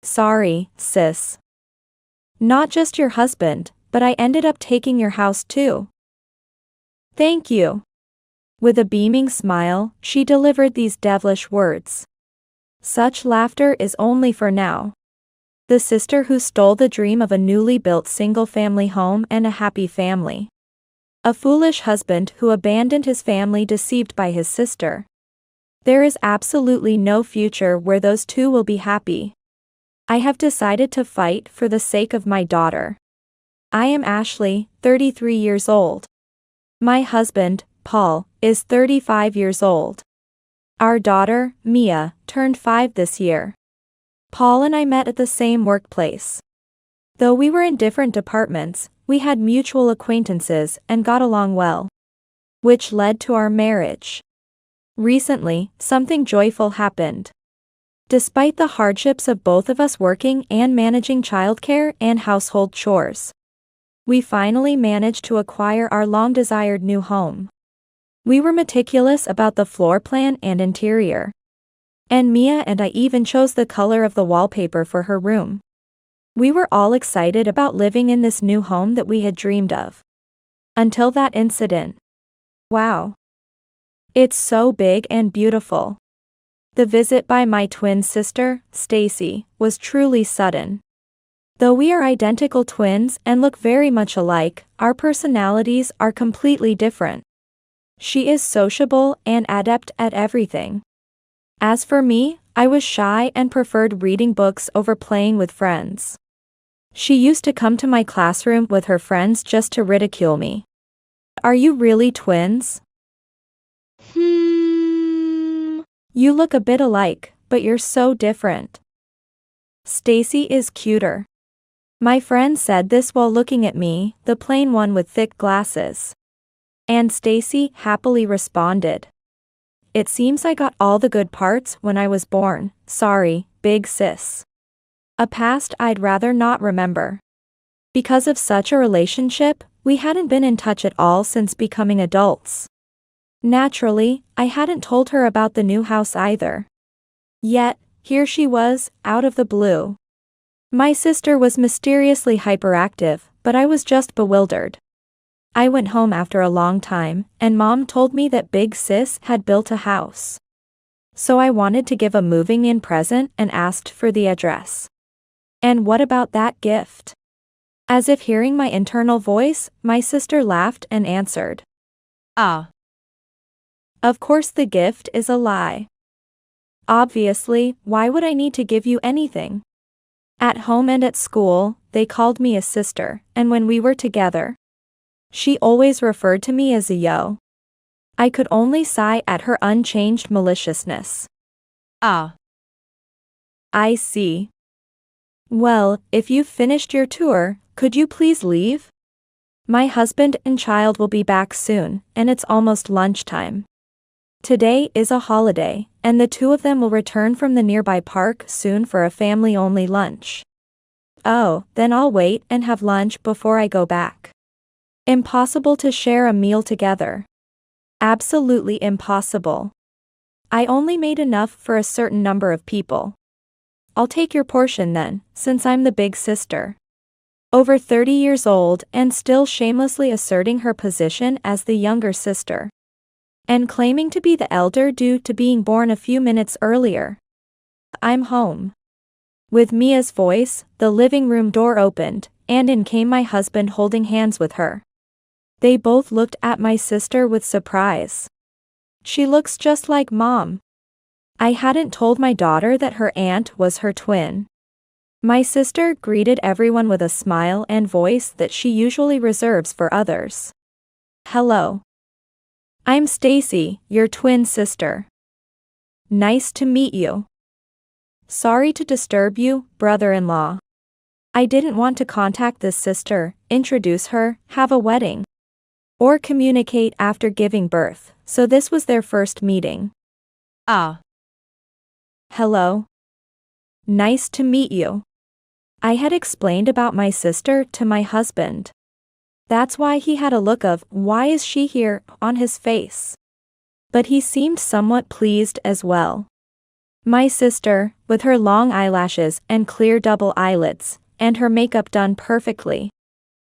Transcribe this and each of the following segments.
Sorry, sis. Not just your husband, but I ended up taking your house too. Thank you. With a beaming smile, she delivered these devilish words. Such laughter is only for now. The sister who stole the dream of a newly built single-family home and a happy family. A foolish husband who abandoned his family deceived by his sister. There is absolutely no future where those two will be happy. I have decided to fight for the sake of my daughter. I am Ashley, 33 years old. My husband, Paul, is 35 years old. Our daughter, Mia, turned 5 this year. Paul and I met at the same workplace. Though we were in different departments, we had mutual acquaintances and got along well. Which led to our marriage. Recently, something joyful happened. Despite the hardships of both of us working and managing childcare and household chores, we finally managed to acquire our long-desired new home. We were meticulous about the floor plan and interior. And Mia and I even chose the color of the wallpaper for her room. We were all excited about living in this new home that we had dreamed of. Until that incident. Wow. It's so big and beautiful. The visit by my twin sister, Stacy, was truly sudden. Though we are identical twins and look very much alike, our personalities are completely different. She is sociable and adept at everything. As for me, I was shy and preferred reading books over playing with friends. She used to come to my classroom with her friends just to ridicule me. Are you really twins? You look a bit alike, but you're so different. Stacy is cuter. My friend said this while looking at me, the plain one with thick glasses. And Stacy happily responded. It seems I got all the good parts when I was born, sorry, big sis. A past I'd rather not remember. Because of such a relationship, we hadn't been in touch at all since becoming adults. Naturally, I hadn't told her about the new house either. Yet, here she was, out of the blue. My sister was mysteriously hyperactive, but I was just bewildered. I went home after a long time, and Mom told me that Big Sis had built a house. So I wanted to give a moving-in present and asked for the address. And what about that gift? As if hearing my internal voice, my sister laughed and answered. Ah. Of course the gift is a lie. Obviously, why would I need to give you anything? At home and at school, they called me a sister, and when we were together, she always referred to me as a yo. I could only sigh at her unchanged maliciousness. Ah. I see. Well, if you've finished your tour, could you please leave? My husband and child will be back soon, and it's almost lunchtime. Today is a holiday, and the two of them will return from the nearby park soon for a family-only lunch. Oh, then I'll wait and have lunch before I go back. Impossible to share a meal together. Absolutely impossible. I only made enough for a certain number of people. I'll take your portion then, since I'm the big sister. Over 30 years old and still shamelessly asserting her position as the younger sister. And claiming to be the elder due to being born a few minutes earlier. I'm home. With Mia's voice, the living room door opened, and in came my husband holding hands with her. They both looked at my sister with surprise. She looks just like Mom. I hadn't told my daughter that her aunt was her twin. My sister greeted everyone with a smile and voice that she usually reserves for others. Hello. I'm Stacy, your twin sister. Nice to meet you. Sorry to disturb you, brother-in-law. I didn't want to contact this sister, introduce her, have a wedding, or communicate after giving birth, so this was their first meeting. Ah. Hello. Nice to meet you. I had explained about my sister to my husband. That's why he had a look of, "Why is she here?" on his face. But he seemed somewhat pleased as well. My sister, with her long eyelashes and clear double eyelids, and her makeup done perfectly,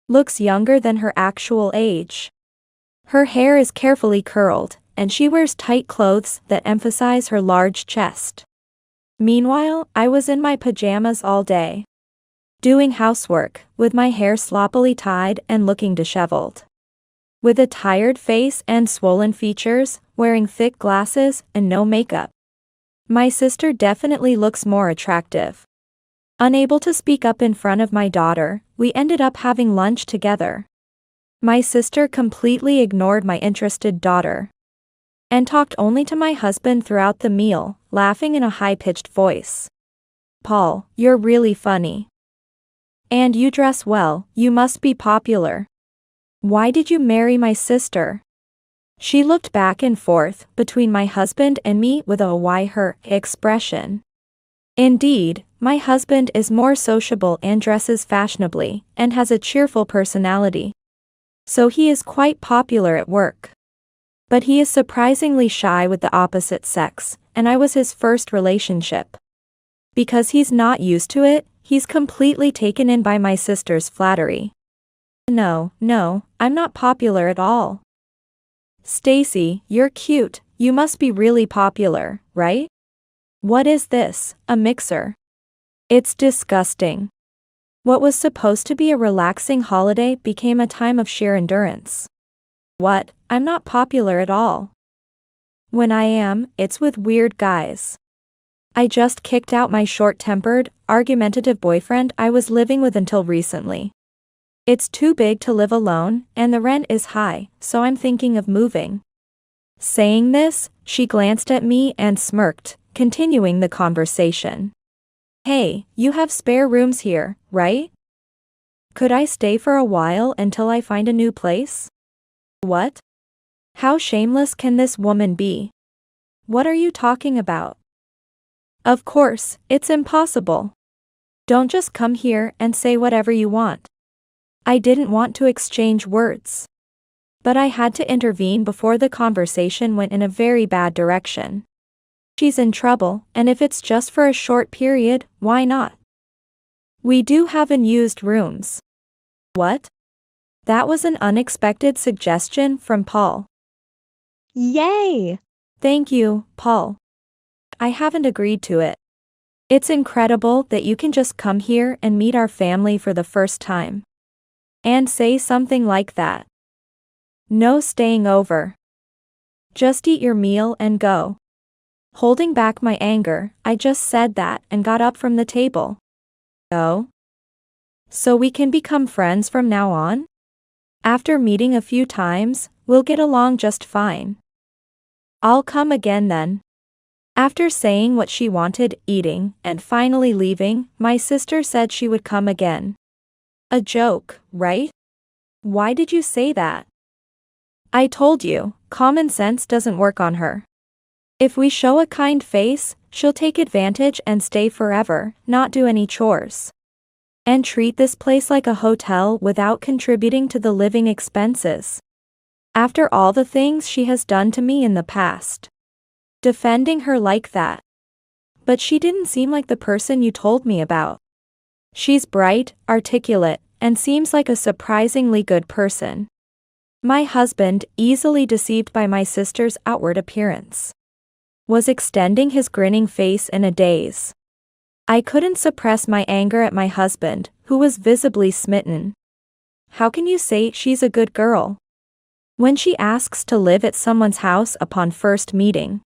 looks younger than her actual age. Her hair is carefully curled, and she wears tight clothes that emphasize her large chest. Meanwhile, I was in my pajamas all day, doing housework, with my hair sloppily tied and looking disheveled. With a tired face and swollen features, wearing thick glasses and no makeup. My sister definitely looks more attractive. Unable to speak up in front of my daughter, we ended up having lunch together. My sister completely ignored my interested daughter and talked only to my husband throughout the meal, laughing in a high-pitched voice. "Paul, you're really funny. And you dress well, you must be popular. Why did you marry my sister?" She looked back and forth between my husband and me with a "why her" expression. Indeed, my husband is more sociable and dresses fashionably, and has a cheerful personality. So he is quite popular at work. But he is surprisingly shy with the opposite sex, and I was his first relationship. Because he's not used to it, he's completely taken in by my sister's flattery. No, I'm not popular at all. Stacy, you're cute, you must be really popular, right? What is this, a mixer? It's disgusting. What was supposed to be a relaxing holiday became a time of sheer endurance. What? I'm not popular at all. When I am, it's with weird guys. I just kicked out my short-tempered, argumentative boyfriend I was living with until recently. It's too big to live alone, and the rent is high, so I'm thinking of moving. Saying this, she glanced at me and smirked, continuing the conversation. Hey, you have spare rooms here, right? Could I stay for a while until I find a new place? What? How shameless can this woman be? What are you talking about? Of course, it's impossible. Don't just come here and say whatever you want. I didn't want to exchange words. But I had to intervene before the conversation went in a very bad direction. She's in trouble, and if it's just for a short period, why not? We do have unused rooms. What? That was an unexpected suggestion from Paul. Yay! Thank you, Paul. I haven't agreed to it. It's incredible that you can just come here and meet our family for the first time. And say something like that. No staying over. Just eat your meal and go. Holding back my anger, I just said that and got up from the table. Oh? So we can become friends from now on? After meeting a few times, we'll get along just fine. I'll come again then. After saying what she wanted, eating, and finally leaving, my sister said she would come again. A joke, right? Why did you say that? I told you, common sense doesn't work on her. If we show a kind face, she'll take advantage and stay forever, not do any chores. And treat this place like a hotel without contributing to the living expenses. After all the things she has done to me in the past. Defending her like that. But she didn't seem like the person you told me about. She's bright, articulate, and seems like a surprisingly good person. My husband, easily deceived by my sister's outward appearance, was extending his grinning face in a daze. I couldn't suppress my anger at my husband, who was visibly smitten. How can you say she's a good girl when she asks to live at someone's house upon first meeting?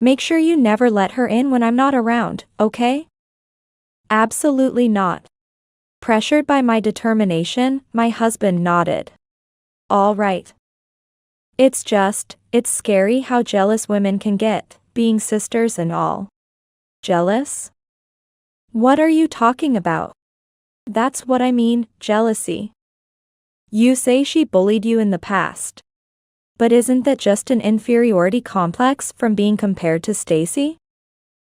Make sure you never let her in when I'm not around, okay? Absolutely not. Pressured by my determination, my husband nodded. All right. It's scary how jealous women can get, being sisters and all. Jealous? What are you talking about? That's what I mean, jealousy. You say she bullied you in the past. But isn't that just an inferiority complex from being compared to Stacy?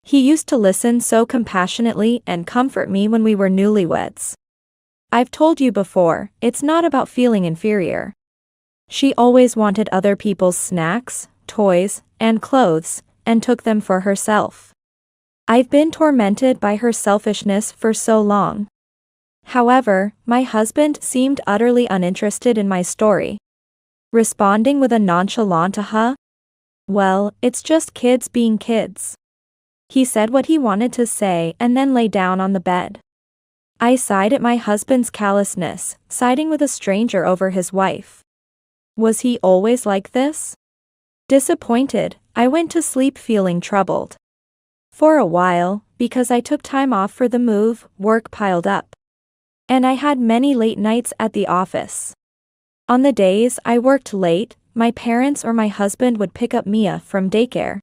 He used to listen so compassionately and comfort me when we were newlyweds. I've told you before, it's not about feeling inferior. She always wanted other people's snacks, toys, and clothes, and took them for herself. I've been tormented by her selfishness for so long. However, my husband seemed utterly uninterested in my story, responding with a nonchalant well, it's just kids being kids. He said what he wanted to say and then lay down on the bed. I sighed at my husband's callousness, siding with a stranger over his wife. Was he always like this? Disappointed, I went to sleep feeling troubled. For a while, because I took time off for the move, work piled up. And I had many late nights at the office. On the days I worked late, my parents or my husband would pick up Mia from daycare,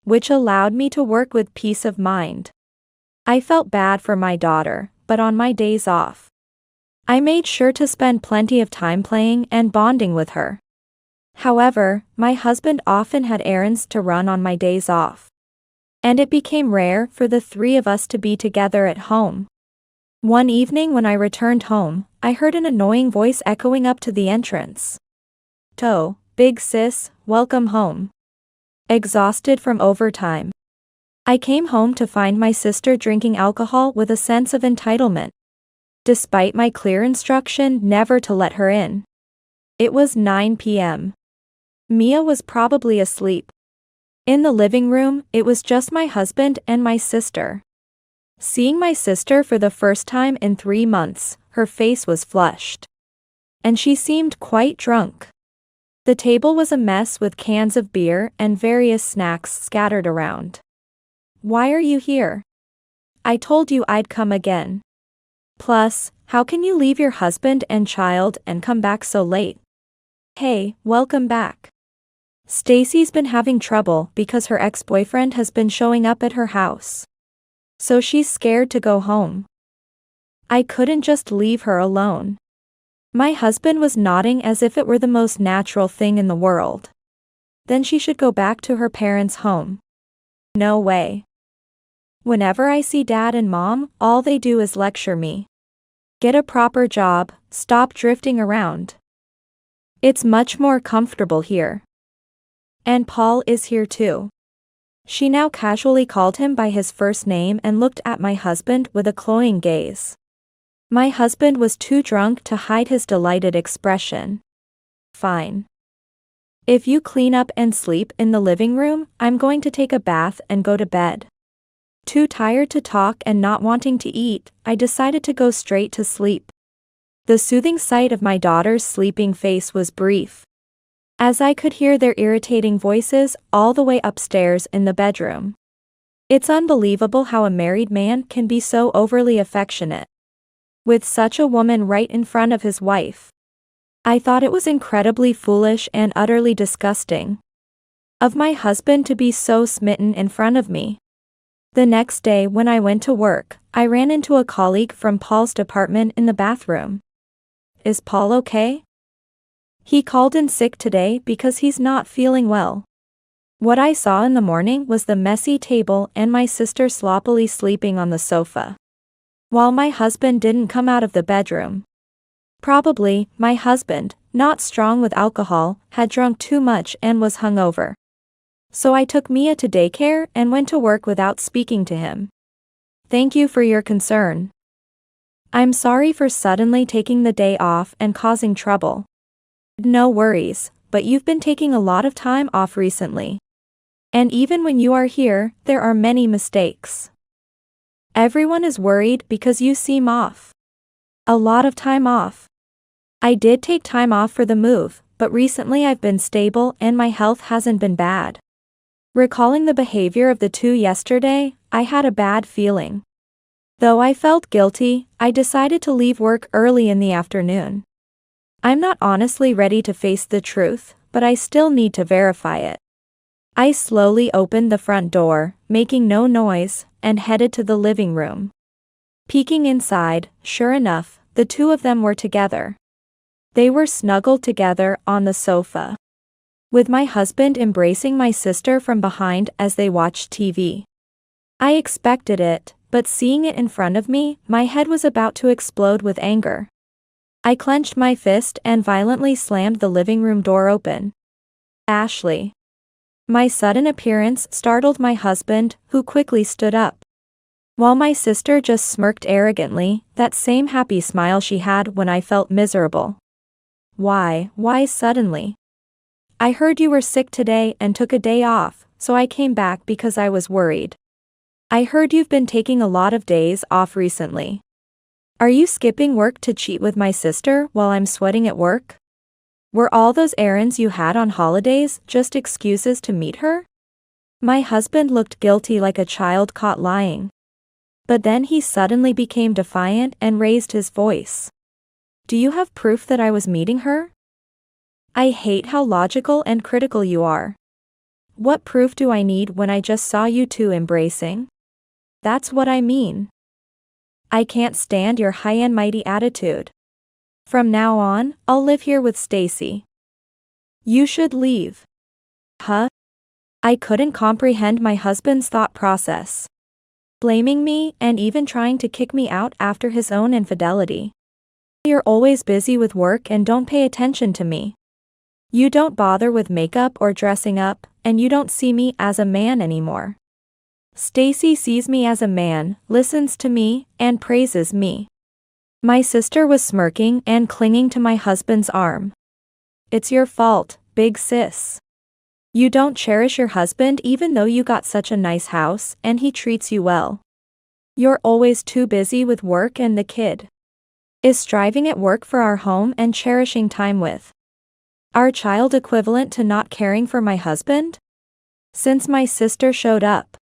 which allowed me to work with peace of mind. I felt bad for my daughter, but on my days off, I made sure to spend plenty of time playing and bonding with her. However, my husband often had errands to run on my days off, and it became rare for the three of us to be together at home. One evening when I returned home, I heard an annoying voice echoing up to the entrance. "Toe, big sis, welcome home." Exhausted from overtime, I came home to find my sister drinking alcohol with a sense of entitlement, despite my clear instruction never to let her in. It was 9 p.m. Mia was probably asleep. In the living room, it was just my husband and my sister. Seeing my sister for the first time in 3 months, her face was flushed, and she seemed quite drunk. The table was a mess with cans of beer and various snacks scattered around. "Why are you here? I told you I'd come again. Plus, how can you leave your husband and child and come back so late?" "Hey, welcome back." Stacy's been having trouble because her ex-boyfriend has been showing up at her house, so she's scared to go home. I couldn't just leave her alone. My husband was nodding as if it were the most natural thing in the world. Then she should go back to her parents' home. No way. Whenever I see Dad and Mom, all they do is lecture me. Get a proper job, stop drifting around. It's much more comfortable here. And Paul is here too. She now casually called him by his first name and looked at my husband with a cloying gaze. My husband was too drunk to hide his delighted expression. "Fine. If you clean up and sleep in the living room, I'm going to take a bath and go to bed." Too tired to talk and not wanting to eat, I decided to go straight to sleep. The soothing sight of my daughter's sleeping face was brief, as I could hear their irritating voices all the way upstairs in the bedroom. It's unbelievable how a married man can be so overly affectionate with such a woman right in front of his wife. I thought it was incredibly foolish and utterly disgusting of my husband to be so smitten in front of me. The next day when I went to work, I ran into a colleague from Paul's department in the bathroom. "Is Paul okay? He called in sick today because he's not feeling well." What I saw in the morning was the messy table and my sister sloppily sleeping on the sofa, while my husband didn't come out of the bedroom. Probably, my husband, not strong with alcohol, had drunk too much and was hungover. So I took Mia to daycare and went to work without speaking to him. "Thank you for your concern. I'm sorry for suddenly taking the day off and causing trouble." "No worries, but you've been taking a lot of time off recently. And even when you are here, there are many mistakes. Everyone is worried because you seem off. A lot of time off." I did take time off for the move, but recently I've been stable and my health hasn't been bad. Recalling the behavior of the two yesterday, I had a bad feeling. Though I felt guilty, I decided to leave work early in the afternoon. I'm not honestly ready to face the truth, but I still need to verify it. I slowly opened the front door, making no noise, and headed to the living room. Peeking inside, sure enough, the two of them were together. They were snuggled together on the sofa, with my husband embracing my sister from behind as they watched TV. I expected it, but seeing it in front of me, my head was about to explode with anger. I clenched my fist and violently slammed the living room door open. "Ashley, My sudden appearance startled my husband, who quickly stood up. While my sister just smirked arrogantly, that same happy smile she had when I felt miserable. Why suddenly? I heard you were sick today and took a day off, so I came back because I was worried. I heard you've been taking a lot of days off recently. Are you skipping work to cheat with my sister while I'm sweating at work? Were all those errands you had on holidays just excuses to meet her? My husband looked guilty like a child caught lying. But then he suddenly became defiant and raised his voice. Do you have proof that I was meeting her? I hate how logical and critical you are. What proof do I need when I just saw you two embracing? That's what I mean. I can't stand your high and mighty attitude. From now on, I'll live here with Stacy. You should leave. Huh? I couldn't comprehend my husband's thought process. Blaming me and even trying to kick me out after his own infidelity. You're always busy with work and don't pay attention to me. You don't bother with makeup or dressing up, and you don't see me as a man anymore. Stacy sees me as a man, listens to me, and praises me. My sister was smirking and clinging to my husband's arm. It's your fault, big sis. You don't cherish your husband even though you got such a nice house and he treats you well. You're always too busy with work and the kid. Is striving at work for our home and cherishing time with our child equivalent to not caring for my husband? Since my sister showed up,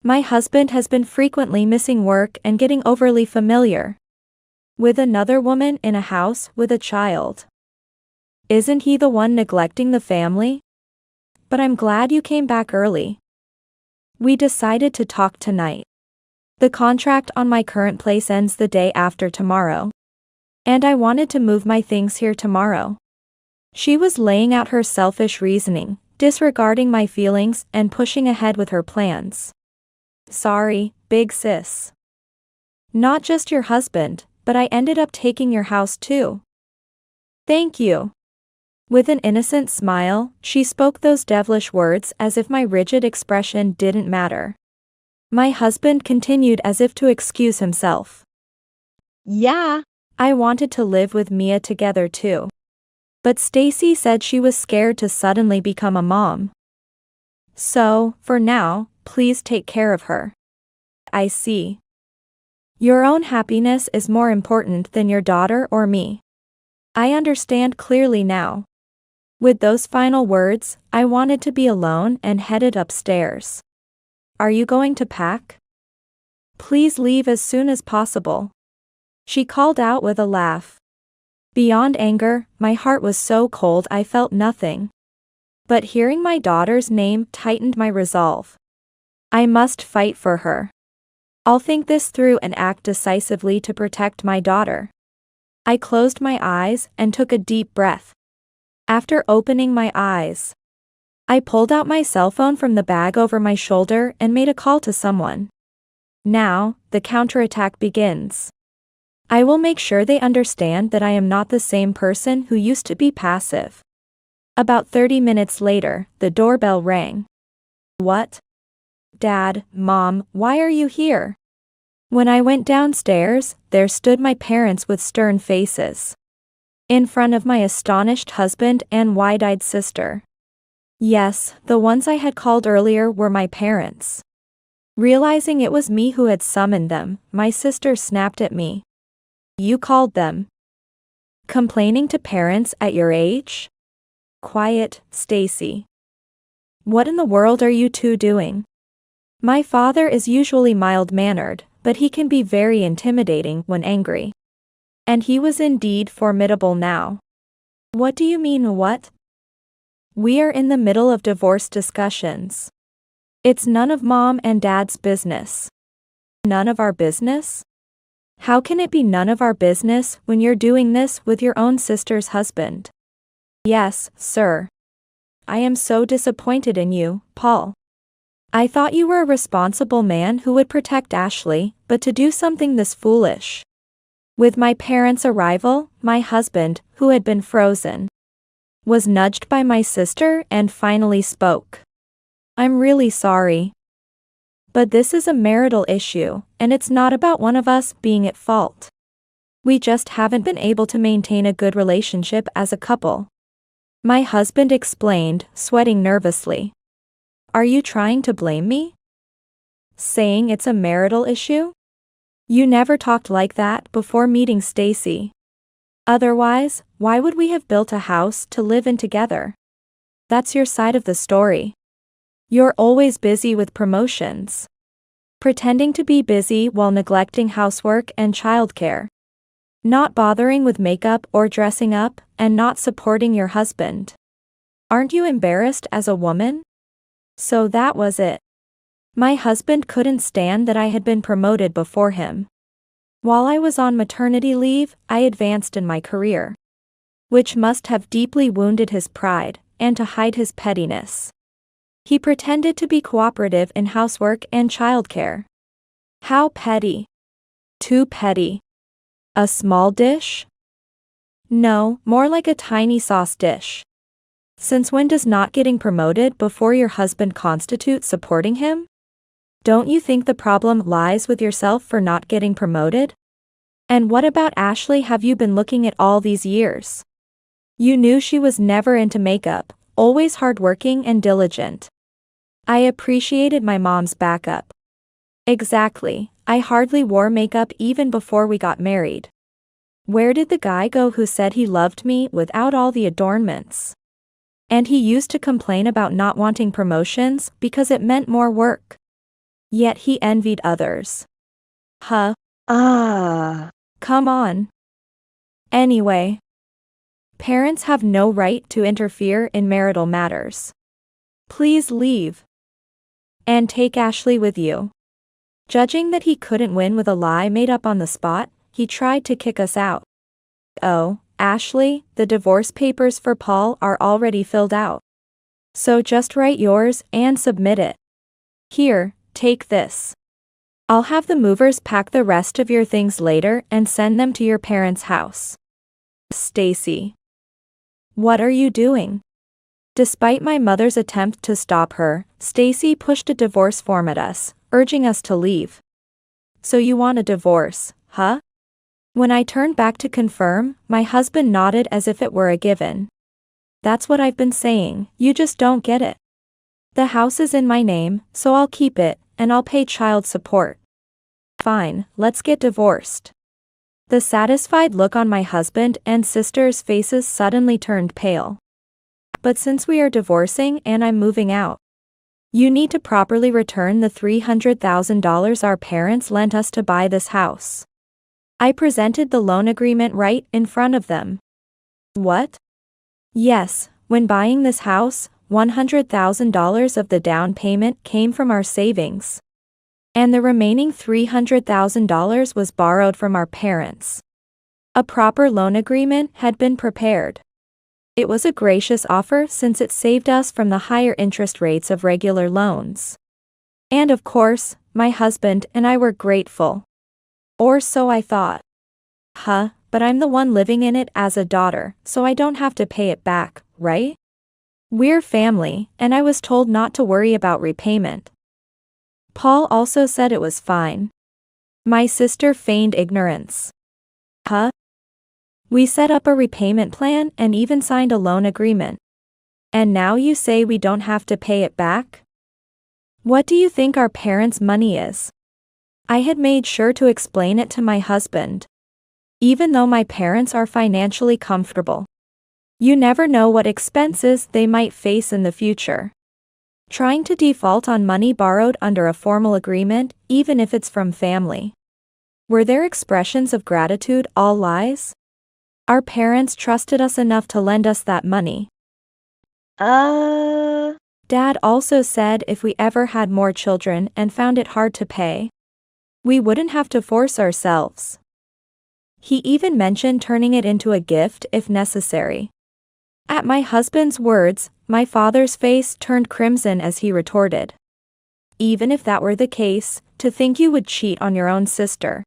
my husband has been frequently missing work and getting overly familiar with another woman in a house with a child. Isn't he the one neglecting the family? But I'm glad you came back early. We decided to talk tonight. The contract on my current place ends the day after tomorrow. And I wanted to move my things here tomorrow. She was laying out her selfish reasoning, disregarding my feelings and pushing ahead with her plans. Sorry, big sis. Not just your husband, but I ended up taking your house too. Thank you. With an innocent smile, she spoke those devilish words as if my rigid expression didn't matter. My husband continued as if to excuse himself. Yeah, I wanted to live with Mia together too. But Stacy said she was scared to suddenly become a mom. So, for now, please take care of her. I see. Your own happiness is more important than your daughter or me. I understand clearly now. With those final words, I wanted to be alone and headed upstairs. Are you going to pack? Please leave as soon as possible. She called out with a laugh. Beyond anger, my heart was so cold I felt nothing. But hearing my daughter's name tightened my resolve. I must fight for her. I'll think this through and act decisively to protect my daughter. I closed my eyes and took a deep breath. After opening my eyes, I pulled out my cell phone from the bag over my shoulder and made a call to someone. Now, the counterattack begins. I will make sure they understand that I am not the same person who used to be passive. About 30 minutes later, the doorbell rang. What? Dad, Mom, why are you here? When I went downstairs, there stood my parents with stern faces. In front of my astonished husband and wide-eyed sister. Yes, the ones I had called earlier were my parents. Realizing it was me who had summoned them, my sister snapped at me. You called them? Complaining to parents at your age? Quiet, Stacy. What in the world are you two doing? My father is usually mild-mannered, but he can be very intimidating when angry. And he was indeed formidable now. What do you mean what? We are in the middle of divorce discussions. It's none of Mom and Dad's business. None of our business? How can it be none of our business when you're doing this with your own sister's husband? Yes, sir. I am so disappointed in you, Paul. I thought you were a responsible man who would protect Ashley, but to do something this foolish. With my parents' arrival, my husband, who had been frozen, was nudged by my sister and finally spoke. I'm really sorry. But this is a marital issue, and it's not about one of us being at fault. We just haven't been able to maintain a good relationship as a couple. My husband explained, sweating nervously. Are you trying to blame me? Saying it's a marital issue? You never talked like that before meeting Stacy. Otherwise, why would we have built a house to live in together? That's your side of the story. You're always busy with promotions. Pretending to be busy while neglecting housework and childcare. Not bothering with makeup or dressing up, and not supporting your husband. Aren't you embarrassed as a woman? So that was it. My husband couldn't stand that I had been promoted before him. While I was on maternity leave, I advanced in my career. Which must have deeply wounded his pride, and to hide his pettiness. He pretended to be cooperative in housework and childcare. How petty. Too petty. A small dish? No, more like a tiny sauce dish. Since when does not getting promoted before your husband constitute supporting him? Don't you think the problem lies with yourself for not getting promoted? And what about Ashley have you been looking at all these years? You knew she was never into makeup, always hardworking and diligent. I appreciated my mom's backup. Exactly, I hardly wore makeup even before we got married. Where did the guy go who said he loved me without all the adornments? And he used to complain about not wanting promotions because it meant more work. Yet he envied others. Huh? Come on. Anyway. Parents have no right to interfere in marital matters. Please leave. And take Ashley with you. Judging that he couldn't win with a lie made up on the spot, he tried to kick us out. Oh, Ashley, the divorce papers for Paul are already filled out. So just write yours and submit it. Here, take this. I'll have the movers pack the rest of your things later and send them to your parents' house. Stacy. What are you doing? Despite my mother's attempt to stop her, Stacy pushed a divorce form at us, urging us to leave. So you want a divorce, huh? When I turned back to confirm, my husband nodded as if it were a given. That's what I've been saying, you just don't get it. The house is in my name, so I'll keep it, and I'll pay child support. Fine, let's get divorced. The satisfied look on my husband and sister's faces suddenly turned pale. But since we are divorcing and I'm moving out, you need to properly return the $300,000 our parents lent us to buy this house. I presented the loan agreement right in front of them. What? Yes, when buying this house, $100,000 of the down payment came from our savings. And the remaining $300,000 was borrowed from our parents. A proper loan agreement had been prepared. It was a gracious offer since it saved us from the higher interest rates of regular loans. And of course, my husband and I were grateful. Or so I thought. Huh, but I'm the one living in it as a daughter, so I don't have to pay it back, right? We're family, and I was told not to worry about repayment. Paul also said it was fine. My sister feigned ignorance. Huh? We set up a repayment plan and even signed a loan agreement. And now you say we don't have to pay it back? What do you think our parents' money is? I had made sure to explain it to my husband. Even though my parents are financially comfortable. You never know what expenses they might face in the future. Trying to default on money borrowed under a formal agreement, even if it's from family. Were their expressions of gratitude all lies? Our parents trusted us enough to lend us that money. Dad also said if we ever had more children and found it hard to pay, we wouldn't have to force ourselves. He even mentioned turning it into a gift if necessary. At my husband's words, my father's face turned crimson as he retorted. Even if that were the case, to think you would cheat on your own sister.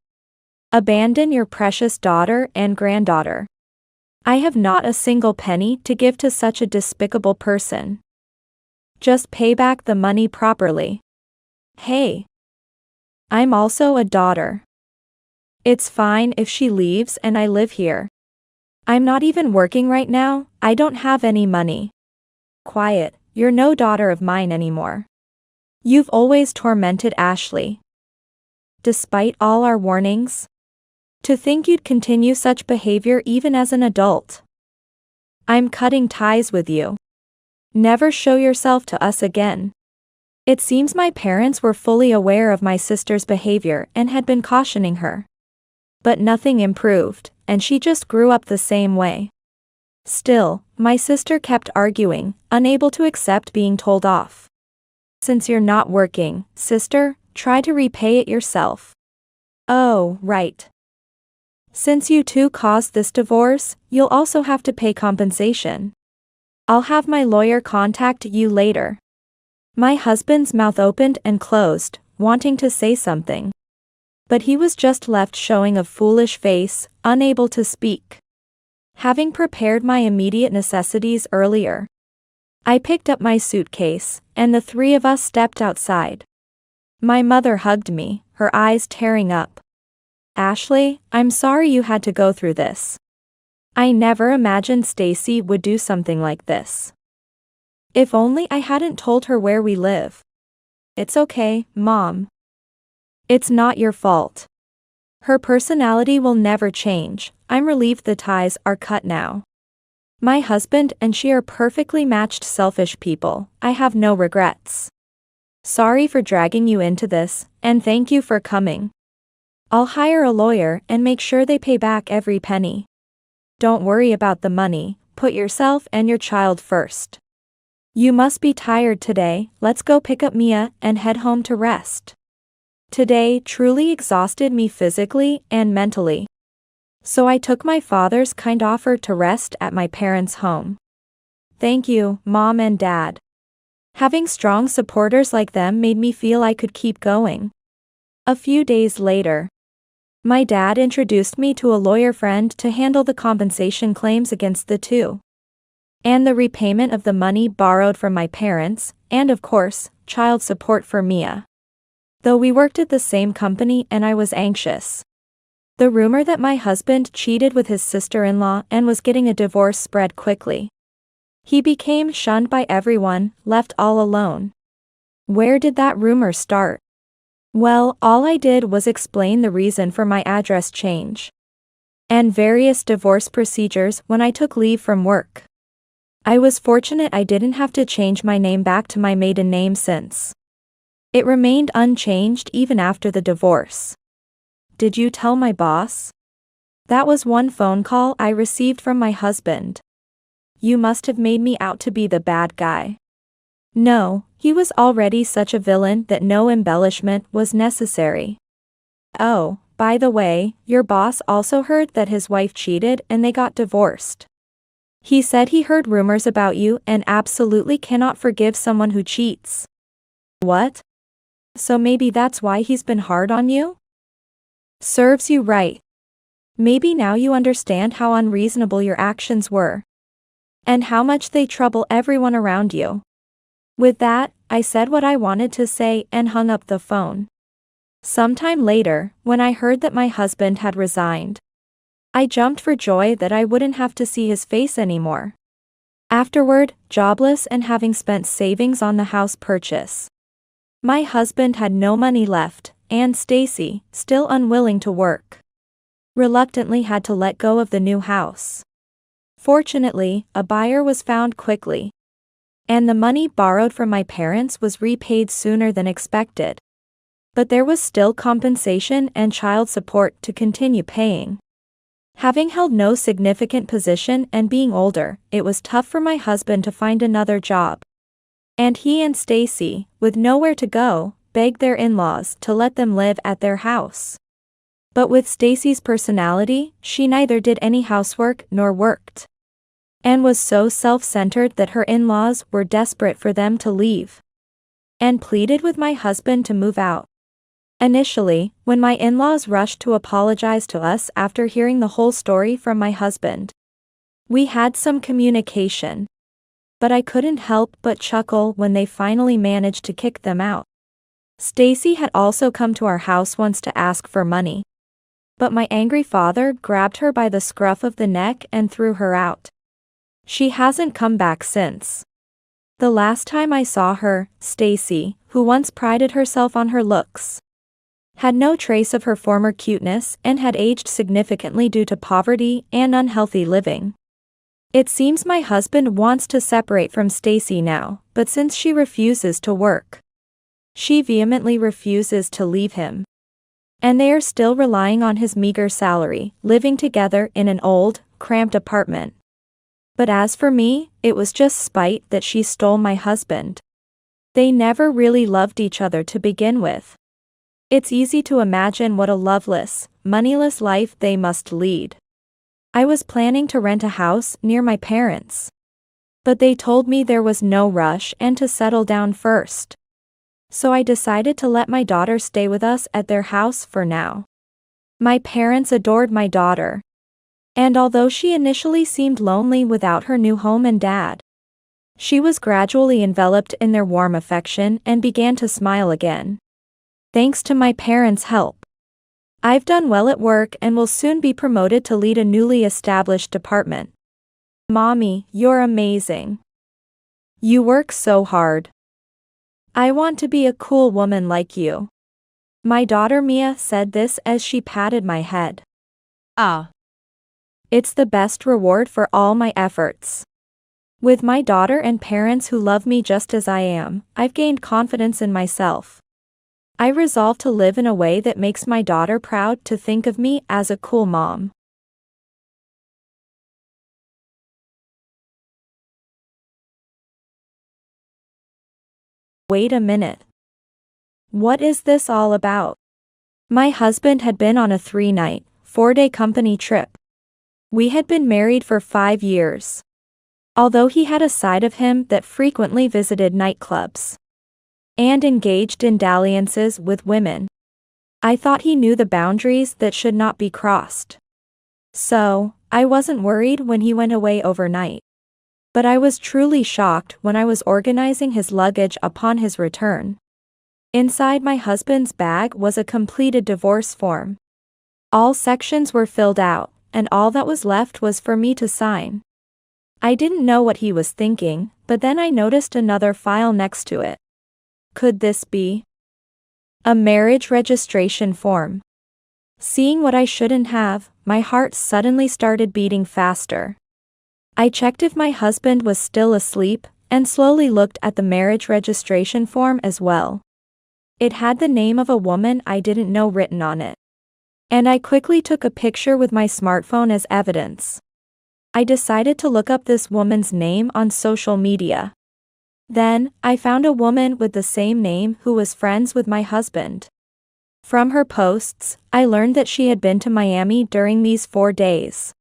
Abandon your precious daughter and granddaughter. I have not a single penny to give to such a despicable person. Just pay back the money properly. Hey. I'm also a daughter. It's fine if she leaves and I live here. I'm not even working right now, I don't have any money. Quiet, you're no daughter of mine anymore. You've always tormented Ashley. Despite all our warnings? To think you'd continue such behavior even as an adult. I'm cutting ties with you. Never show yourself to us again. It seems my parents were fully aware of my sister's behavior and had been cautioning her. But nothing improved, and she just grew up the same way. Still, my sister kept arguing, unable to accept being told off. Since you're not working, sister, try to repay it yourself. Oh, right. Since you two caused this divorce, you'll also have to pay compensation. I'll have my lawyer contact you later. My husband's mouth opened and closed, wanting to say something. But he was just left showing a foolish face, unable to speak. Having prepared my immediate necessities earlier, I picked up my suitcase, and the three of us stepped outside. My mother hugged me, her eyes tearing up. Ashley, I'm sorry you had to go through this. I never imagined Stacy would do something like this. If only I hadn't told her where we live. It's okay, Mom. It's not your fault. Her personality will never change. I'm relieved the ties are cut now. My husband and she are perfectly matched selfish people. I have no regrets. Sorry for dragging you into this, and thank you for coming. I'll hire a lawyer and make sure they pay back every penny. Don't worry about the money, put yourself and your child first. You must be tired today, let's go pick up Mia and head home to rest. Today truly exhausted me physically and mentally. So I took my father's kind offer to rest at my parents' home. Thank you, Mom and Dad. Having strong supporters like them made me feel I could keep going. A few days later, my dad introduced me to a lawyer friend to handle the compensation claims against the two. And the repayment of the money borrowed from my parents, and of course, child support for Mia. Though we worked at the same company and I was anxious. The rumor that my husband cheated with his sister-in-law and was getting a divorce spread quickly. He became shunned by everyone, left all alone. Where did that rumor start? Well, all I did was explain the reason for my address change. And various divorce procedures when I took leave from work. I was fortunate I didn't have to change my name back to my maiden name since it remained unchanged even after the divorce. Did you tell my boss? That was one phone call I received from my husband. You must have made me out to be the bad guy. No, he was already such a villain that no embellishment was necessary. Oh, by the way, your boss also heard that his wife cheated and they got divorced. He said he heard rumors about you and absolutely cannot forgive someone who cheats. What? So maybe that's why he's been hard on you? Serves you right. Maybe now you understand how unreasonable your actions were. And how much they trouble everyone around you. With that, I said what I wanted to say and hung up the phone. Sometime later, when I heard that my husband had resigned, I jumped for joy that I wouldn't have to see his face anymore. Afterward, jobless and having spent savings on the house purchase, my husband had no money left, and Stacy, still unwilling to work, reluctantly had to let go of the new house. Fortunately, a buyer was found quickly. And the money borrowed from my parents was repaid sooner than expected. But there was still compensation and child support to continue paying. Having held no significant position and being older, it was tough for my husband to find another job. And he and Stacy, with nowhere to go, begged their in-laws to let them live at their house. But with Stacy's personality, she neither did any housework nor worked. And was so self-centered that her in-laws were desperate for them to leave. And pleaded with my husband to move out. Initially, when my in-laws rushed to apologize to us after hearing the whole story from my husband, we had some communication. But I couldn't help but chuckle when they finally managed to kick them out. Stacy had also come to our house once to ask for money. But my angry father grabbed her by the scruff of the neck and threw her out. She hasn't come back since. The last time I saw her, Stacy, who once prided herself on her looks, had no trace of her former cuteness and had aged significantly due to poverty and unhealthy living. It seems my husband wants to separate from Stacy now, but since she refuses to work, she vehemently refuses to leave him. And they are still relying on his meager salary, living together in an old, cramped apartment. But as for me, it was just spite that she stole my husband. They never really loved each other to begin with. It's easy to imagine what a loveless, moneyless life they must lead. I was planning to rent a house near my parents, but they told me there was no rush and to settle down first. So I decided to let my daughter stay with us at their house for now. My parents adored my daughter, and although she initially seemed lonely without her new home and dad, she was gradually enveloped in their warm affection and began to smile again. Thanks to my parents' help, I've done well at work and will soon be promoted to lead a newly established department. Mommy, you're amazing. You work so hard. I want to be a cool woman like you. My daughter Mia said this as she patted my head. It's the best reward for all my efforts. With my daughter and parents who love me just as I am, I've gained confidence in myself. I resolve to live in a way that makes my daughter proud to think of me as a cool mom. Wait a minute. What is this all about? My husband had been on a 3-night, 4-day company trip. We had been married for 5 years. Although he had a side of him that frequently visited nightclubs and engaged in dalliances with women, I thought he knew the boundaries that should not be crossed. So, I wasn't worried when he went away overnight. But I was truly shocked when I was organizing his luggage upon his return. Inside my husband's bag was a completed divorce form. All sections were filled out, and all that was left was for me to sign. I didn't know what he was thinking, but then I noticed another file next to it. Could this be a marriage registration form? Seeing what I shouldn't have, my heart suddenly started beating faster. I checked if my husband was still asleep, and slowly looked at the marriage registration form as well. It had the name of a woman I didn't know written on it. And I quickly took a picture with my smartphone as evidence. I decided to look up this woman's name on social media. Then, I found a woman with the same name who was friends with my husband. From her posts, I learned that she had been to Miami during these 4 days.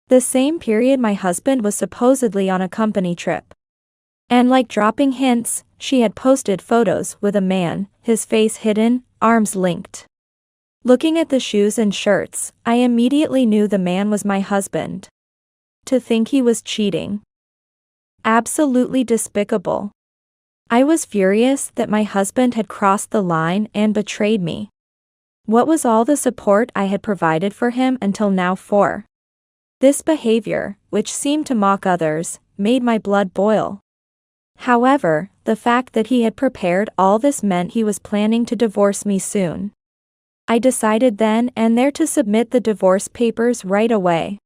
The same period my husband was supposedly on a company trip. And like dropping hints, she had posted photos with a man, his face hidden, arms linked. Looking at the shoes and shirts, I immediately knew the man was my husband. To think he was cheating. Absolutely despicable. I was furious that my husband had crossed the line and betrayed me. What was all the support I had provided for him until now for? This behavior, which seemed to mock others, made my blood boil. However, the fact that he had prepared all this meant he was planning to divorce me soon. I decided then and there to submit the divorce papers right away.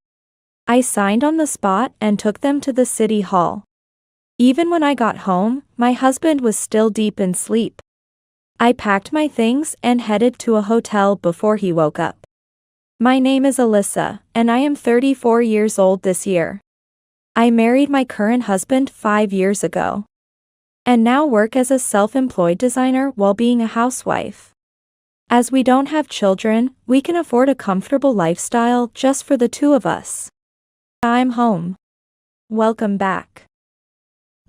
I signed on the spot and took them to the city hall. Even when I got home, my husband was still deep in sleep. I packed my things and headed to a hotel before he woke up. My name is Alyssa, and I am 34 years old this year. I married my current husband 5 years ago. And now work as a self-employed designer while being a housewife. As we don't have children, we can afford a comfortable lifestyle just for the two of us. I'm home. Welcome back.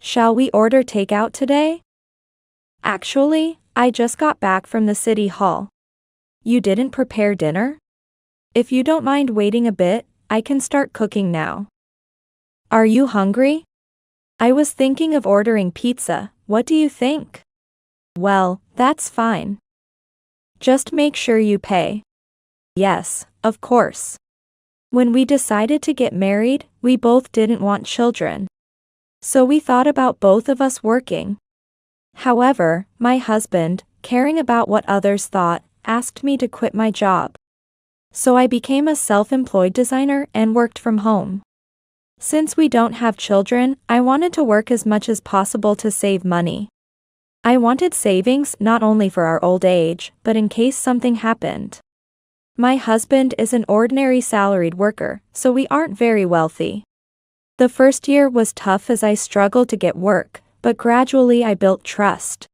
Shall we order takeout today? Actually, I just got back from the city hall. You didn't prepare dinner? If you don't mind waiting a bit, I can start cooking now. Are you hungry? I was thinking of ordering pizza, what do you think? Well, that's fine. Just make sure you pay. Yes, of course. When we decided to get married, we both didn't want children. So we thought about both of us working. However, my husband, caring about what others thought, asked me to quit my job. So I became a self-employed designer and worked from home. Since we don't have children, I wanted to work as much as possible to save money. I wanted savings not only for our old age, but in case something happened. My husband is an ordinary salaried worker, so we aren't very wealthy. The first year was tough as I struggled to get work, but gradually I built trust.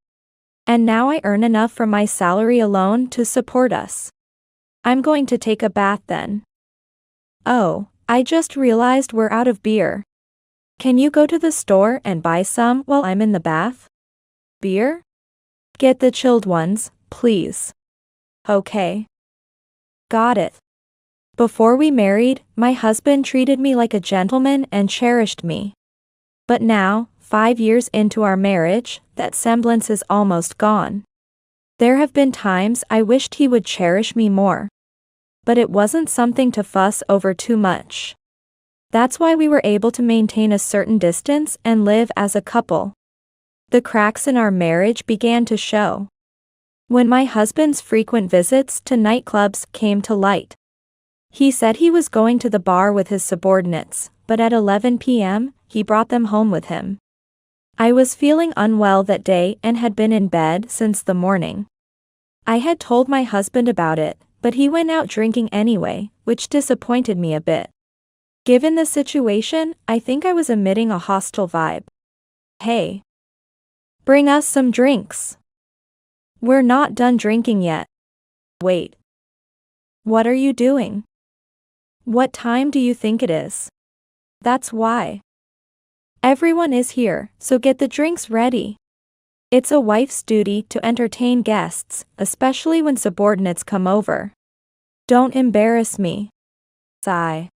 And now I earn enough from my salary alone to support us. I'm going to take a bath then. Oh, I just realized we're out of beer. Can you go to the store and buy some while I'm in the bath? Beer? Get the chilled ones, please. Okay. Got it. Before we married, my husband treated me like a gentleman and cherished me. But now, 5 years into our marriage, that semblance is almost gone. There have been times I wished he would cherish me more. But it wasn't something to fuss over too much. That's why we were able to maintain a certain distance and live as a couple. The cracks in our marriage began to show when my husband's frequent visits to nightclubs came to light. He said he was going to the bar with his subordinates, but at 11 p.m., he brought them home with him. I was feeling unwell that day and had been in bed since the morning. I had told my husband about it, but he went out drinking anyway, which disappointed me a bit. Given the situation, I think I was emitting a hostile vibe. Hey. Bring us some drinks. We're not done drinking yet. Wait. What are you doing? What time do you think it is? That's why. Everyone is here, so get the drinks ready. It's a wife's duty to entertain guests, especially when subordinates come over. Don't embarrass me. Sigh.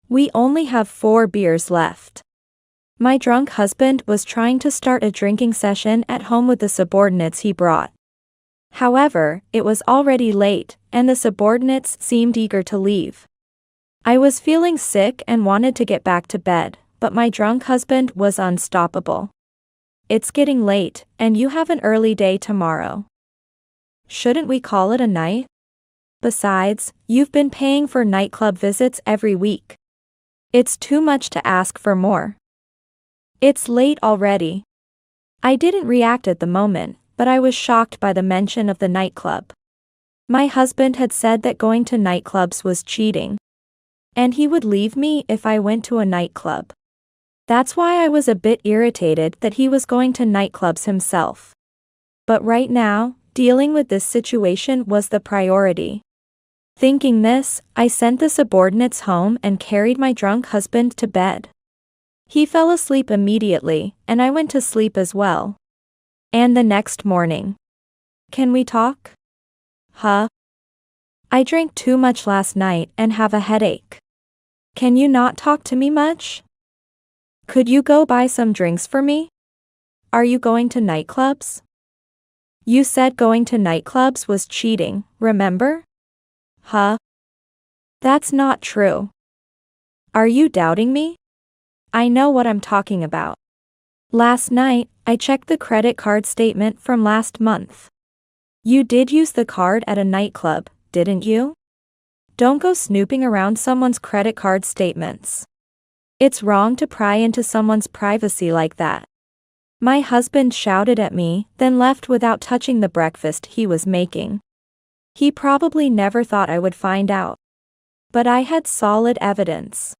We only have 4 beers left. My drunk husband was trying to start a drinking session at home with the subordinates he brought. However, it was already late, and the subordinates seemed eager to leave. I was feeling sick and wanted to get back to bed, but my drunk husband was unstoppable. It's getting late, and you have an early day tomorrow. Shouldn't we call it a night? Besides, you've been paying for nightclub visits every week. It's too much to ask for more. It's late already. I didn't react at the moment, but I was shocked by the mention of the nightclub. My husband had said that going to nightclubs was cheating. And he would leave me if I went to a nightclub. That's why I was a bit irritated that he was going to nightclubs himself. But right now, dealing with this situation was the priority. Thinking this, I sent the subordinates home and carried my drunk husband to bed. He fell asleep immediately, and I went to sleep as well. And the next morning. Can we talk? Huh? I drank too much last night and have a headache. Can you not talk to me much? Could you go buy some drinks for me? Are you going to nightclubs? You said going to nightclubs was cheating, remember? Huh? That's not true. Are you doubting me? I know what I'm talking about. Last night, I checked the credit card statement from last month. You did use the card at a nightclub, didn't you? Don't go snooping around someone's credit card statements. It's wrong to pry into someone's privacy like that. My husband shouted at me, then left without touching the breakfast he was making. He probably never thought I would find out. But I had solid evidence.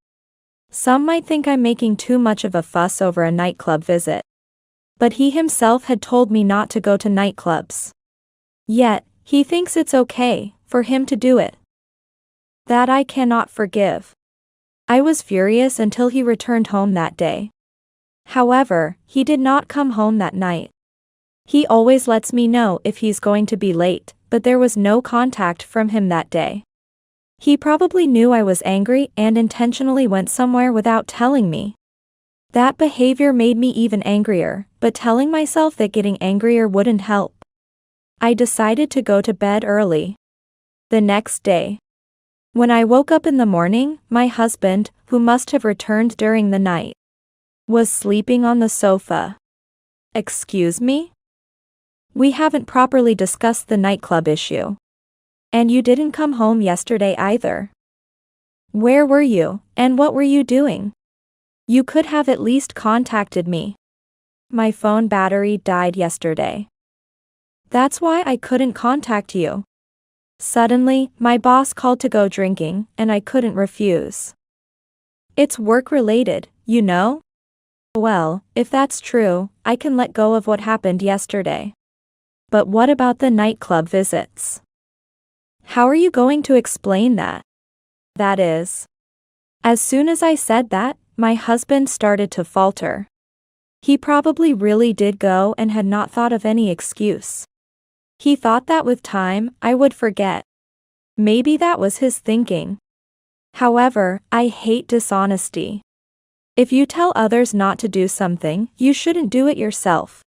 Some might think I'm making too much of a fuss over a nightclub visit. But he himself had told me not to go to nightclubs. Yet, he thinks it's okay for him to do it. That I cannot forgive. I was furious until he returned home that day. However, he did not come home that night. He always lets me know if he's going to be late, but there was no contact from him that day. He probably knew I was angry and intentionally went somewhere without telling me. That behavior made me even angrier, but telling myself that getting angrier wouldn't help. I decided to go to bed early. The next day, when I woke up in the morning, my husband, who must have returned during the night, was sleeping on the sofa. Excuse me? We haven't properly discussed the nightclub issue. And you didn't come home yesterday either. Where were you, and what were you doing? You could have at least contacted me. My phone battery died yesterday. That's why I couldn't contact you. Suddenly, my boss called to go drinking, and I couldn't refuse. It's work-related, you know? Well, if that's true, I can let go of what happened yesterday. But what about the nightclub visits? How are you going to explain that? That is. As soon as I said that, my husband started to falter. He probably really did go and had not thought of any excuse. He thought that with time, I would forget. Maybe that was his thinking. However, I hate dishonesty. If you tell others not to do something, you shouldn't do it yourself.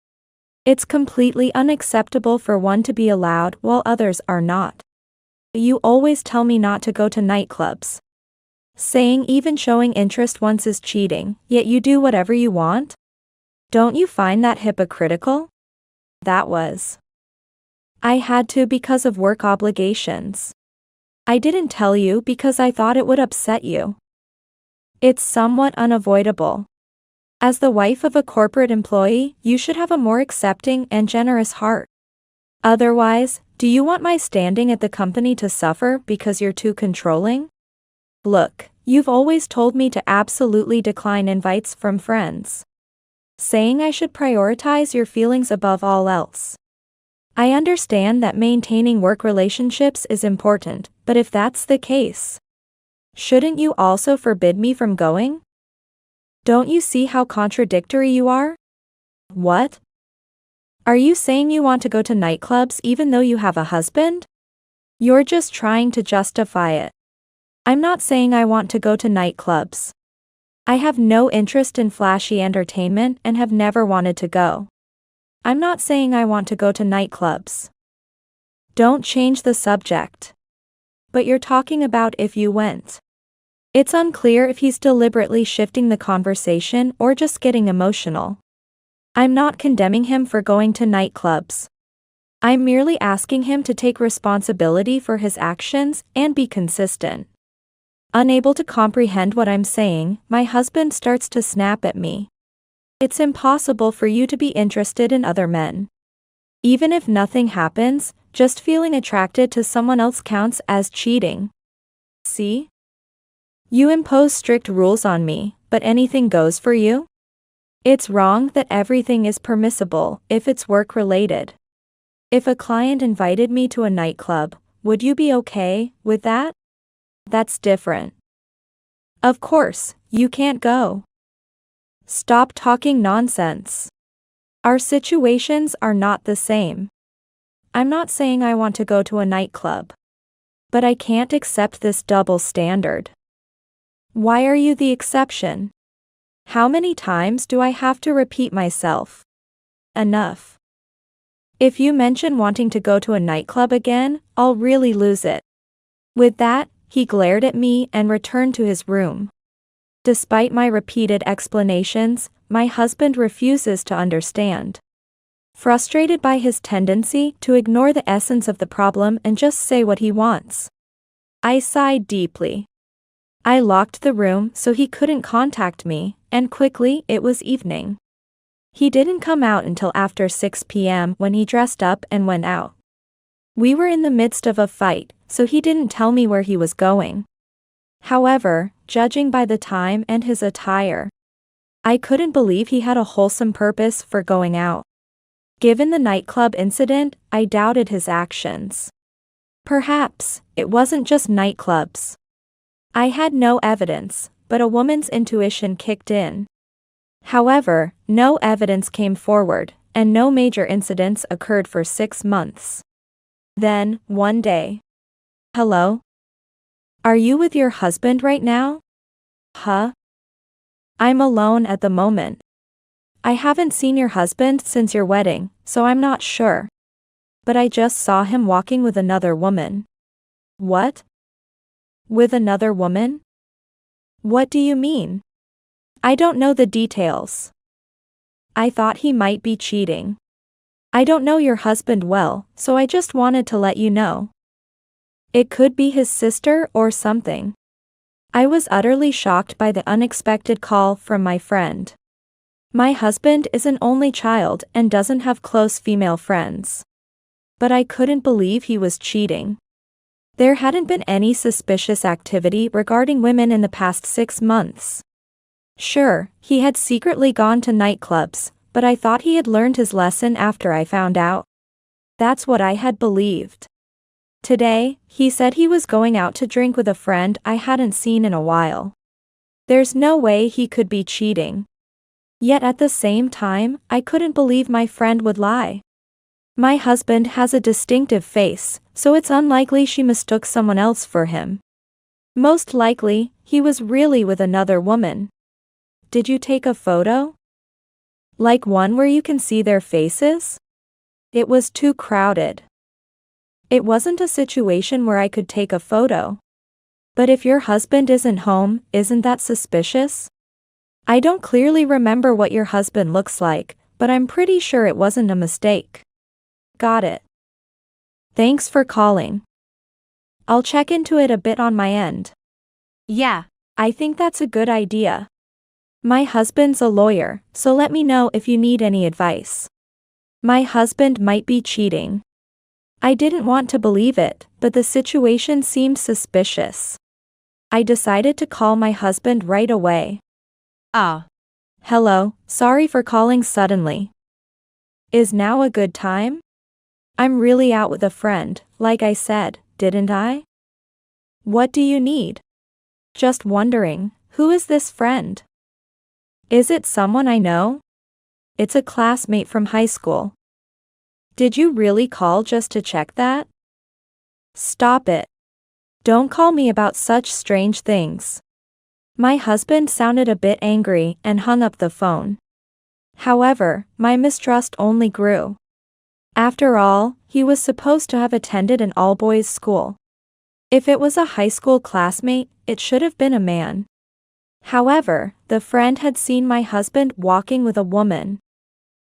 It's completely unacceptable for one to be allowed while others are not. You always tell me not to go to nightclubs. Saying even showing interest once is cheating, yet you do whatever you want? Don't you find that hypocritical? That was. I had to because of work obligations. I didn't tell you because I thought it would upset you. It's somewhat unavoidable. As the wife of a corporate employee, you should have a more accepting and generous heart. Otherwise, do you want my standing at the company to suffer because you're too controlling? Look, you've always told me to absolutely decline invites from friends, saying I should prioritize your feelings above all else. I understand that maintaining work relationships is important, but if that's the case, shouldn't you also forbid me from going? Don't you see how contradictory you are? What? Are you saying you want to go to nightclubs even though you have a husband? You're just trying to justify it. I'm not saying I want to go to nightclubs. I have no interest in flashy entertainment and have never wanted to go. I'm not saying I want to go to nightclubs. Don't change the subject. But you're talking about if you went. It's unclear if he's deliberately shifting the conversation or just getting emotional. I'm not condemning him for going to nightclubs. I'm merely asking him to take responsibility for his actions and be consistent. Unable to comprehend what I'm saying, my husband starts to snap at me. It's impossible for you to be interested in other men. Even if nothing happens, just feeling attracted to someone else counts as cheating. See? You impose strict rules on me, but anything goes for you? It's wrong that everything is permissible if it's work-related. If a client invited me to a nightclub, would you be okay with that? That's different. Of course, you can't go. Stop talking nonsense. Our situations are not the same. I'm not saying I want to go to a nightclub. But I can't accept this double standard. Why are you the exception? How many times do I have to repeat myself? Enough. If you mention wanting to go to a nightclub again, I'll really lose it. With that, he glared at me and returned to his room. Despite my repeated explanations, my husband refuses to understand. Frustrated by his tendency to ignore the essence of the problem and just say what he wants, I sighed deeply. I locked the room so he couldn't contact me, and quickly it was evening. He didn't come out until after 6 p.m. when he dressed up and went out. We were in the midst of a fight, so he didn't tell me where he was going. However, judging by the time and his attire, I couldn't believe he had a wholesome purpose for going out. Given the nightclub incident, I doubted his actions. Perhaps it wasn't just nightclubs. I had no evidence, but a woman's intuition kicked in. However, no evidence came forward, and no major incidents occurred for 6 months. Then, one day. Hello? Are you with your husband right now? Huh? I'm alone at the moment. I haven't seen your husband since your wedding, so I'm not sure. But I just saw him walking with another woman. What? With another woman? What do you mean? I don't know the details. I thought he might be cheating. I don't know your husband well, so I just wanted to let you know. It could be his sister or something. I was utterly shocked by the unexpected call from my friend. My husband is an only child and doesn't have close female friends. But I couldn't believe he was cheating. There hadn't been any suspicious activity regarding women in the past 6 months. Sure, he had secretly gone to nightclubs, but I thought he had learned his lesson after I found out. That's what I had believed. Today, he said he was going out to drink with a friend I hadn't seen in a while. There's no way he could be cheating. Yet at the same time, I couldn't believe my friend would lie. My husband has a distinctive face, so it's unlikely she mistook someone else for him. Most likely, he was really with another woman. Did you take a photo? Like one where you can see their faces? It was too crowded. It wasn't a situation where I could take a photo. But if your husband isn't home, isn't that suspicious? I don't clearly remember what your husband looks like, but I'm pretty sure it wasn't a mistake. Got it. Thanks for calling. I'll check into it a bit on my end. Yeah, I think that's a good idea. My husband's a lawyer, so let me know if you need any advice. My husband might be cheating. I didn't want to believe it, but the situation seemed suspicious. I decided to call my husband right away. Hello, sorry for calling suddenly. Is now a good time? I'm really out with a friend, like I said, didn't I? What do you need? Just wondering, who is this friend? Is it someone I know? It's a classmate from high school. Did you really call just to check that? Stop it. Don't call me about such strange things. My husband sounded a bit angry and hung up the phone. However, my mistrust only grew. After all, he was supposed to have attended an all-boys school. If it was a high school classmate, it should have been a man. However, the friend had seen my husband walking with a woman.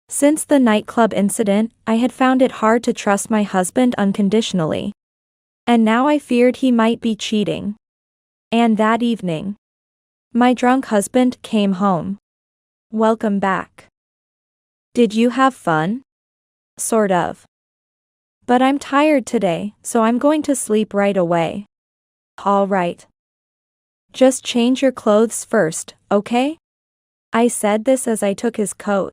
Since the nightclub incident, I had found it hard to trust my husband unconditionally. And now I feared he might be cheating. And that evening, my drunk husband came home. Welcome back. Did you have fun? Sort of. But I'm tired today, so I'm going to sleep right away. All right. Just change your clothes first, okay? I said this as I took his coat.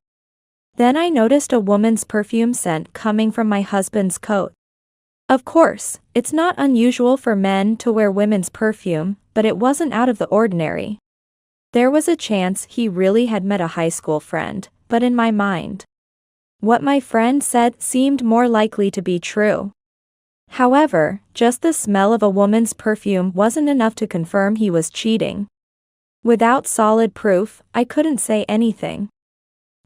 Then I noticed a woman's perfume scent coming from my husband's coat. Of course, it's not unusual for men to wear women's perfume, but it wasn't out of the ordinary. There was a chance he really had met a high school friend, but in my mind, what my friend said seemed more likely to be true. However, just the smell of a woman's perfume wasn't enough to confirm he was cheating. Without solid proof, I couldn't say anything.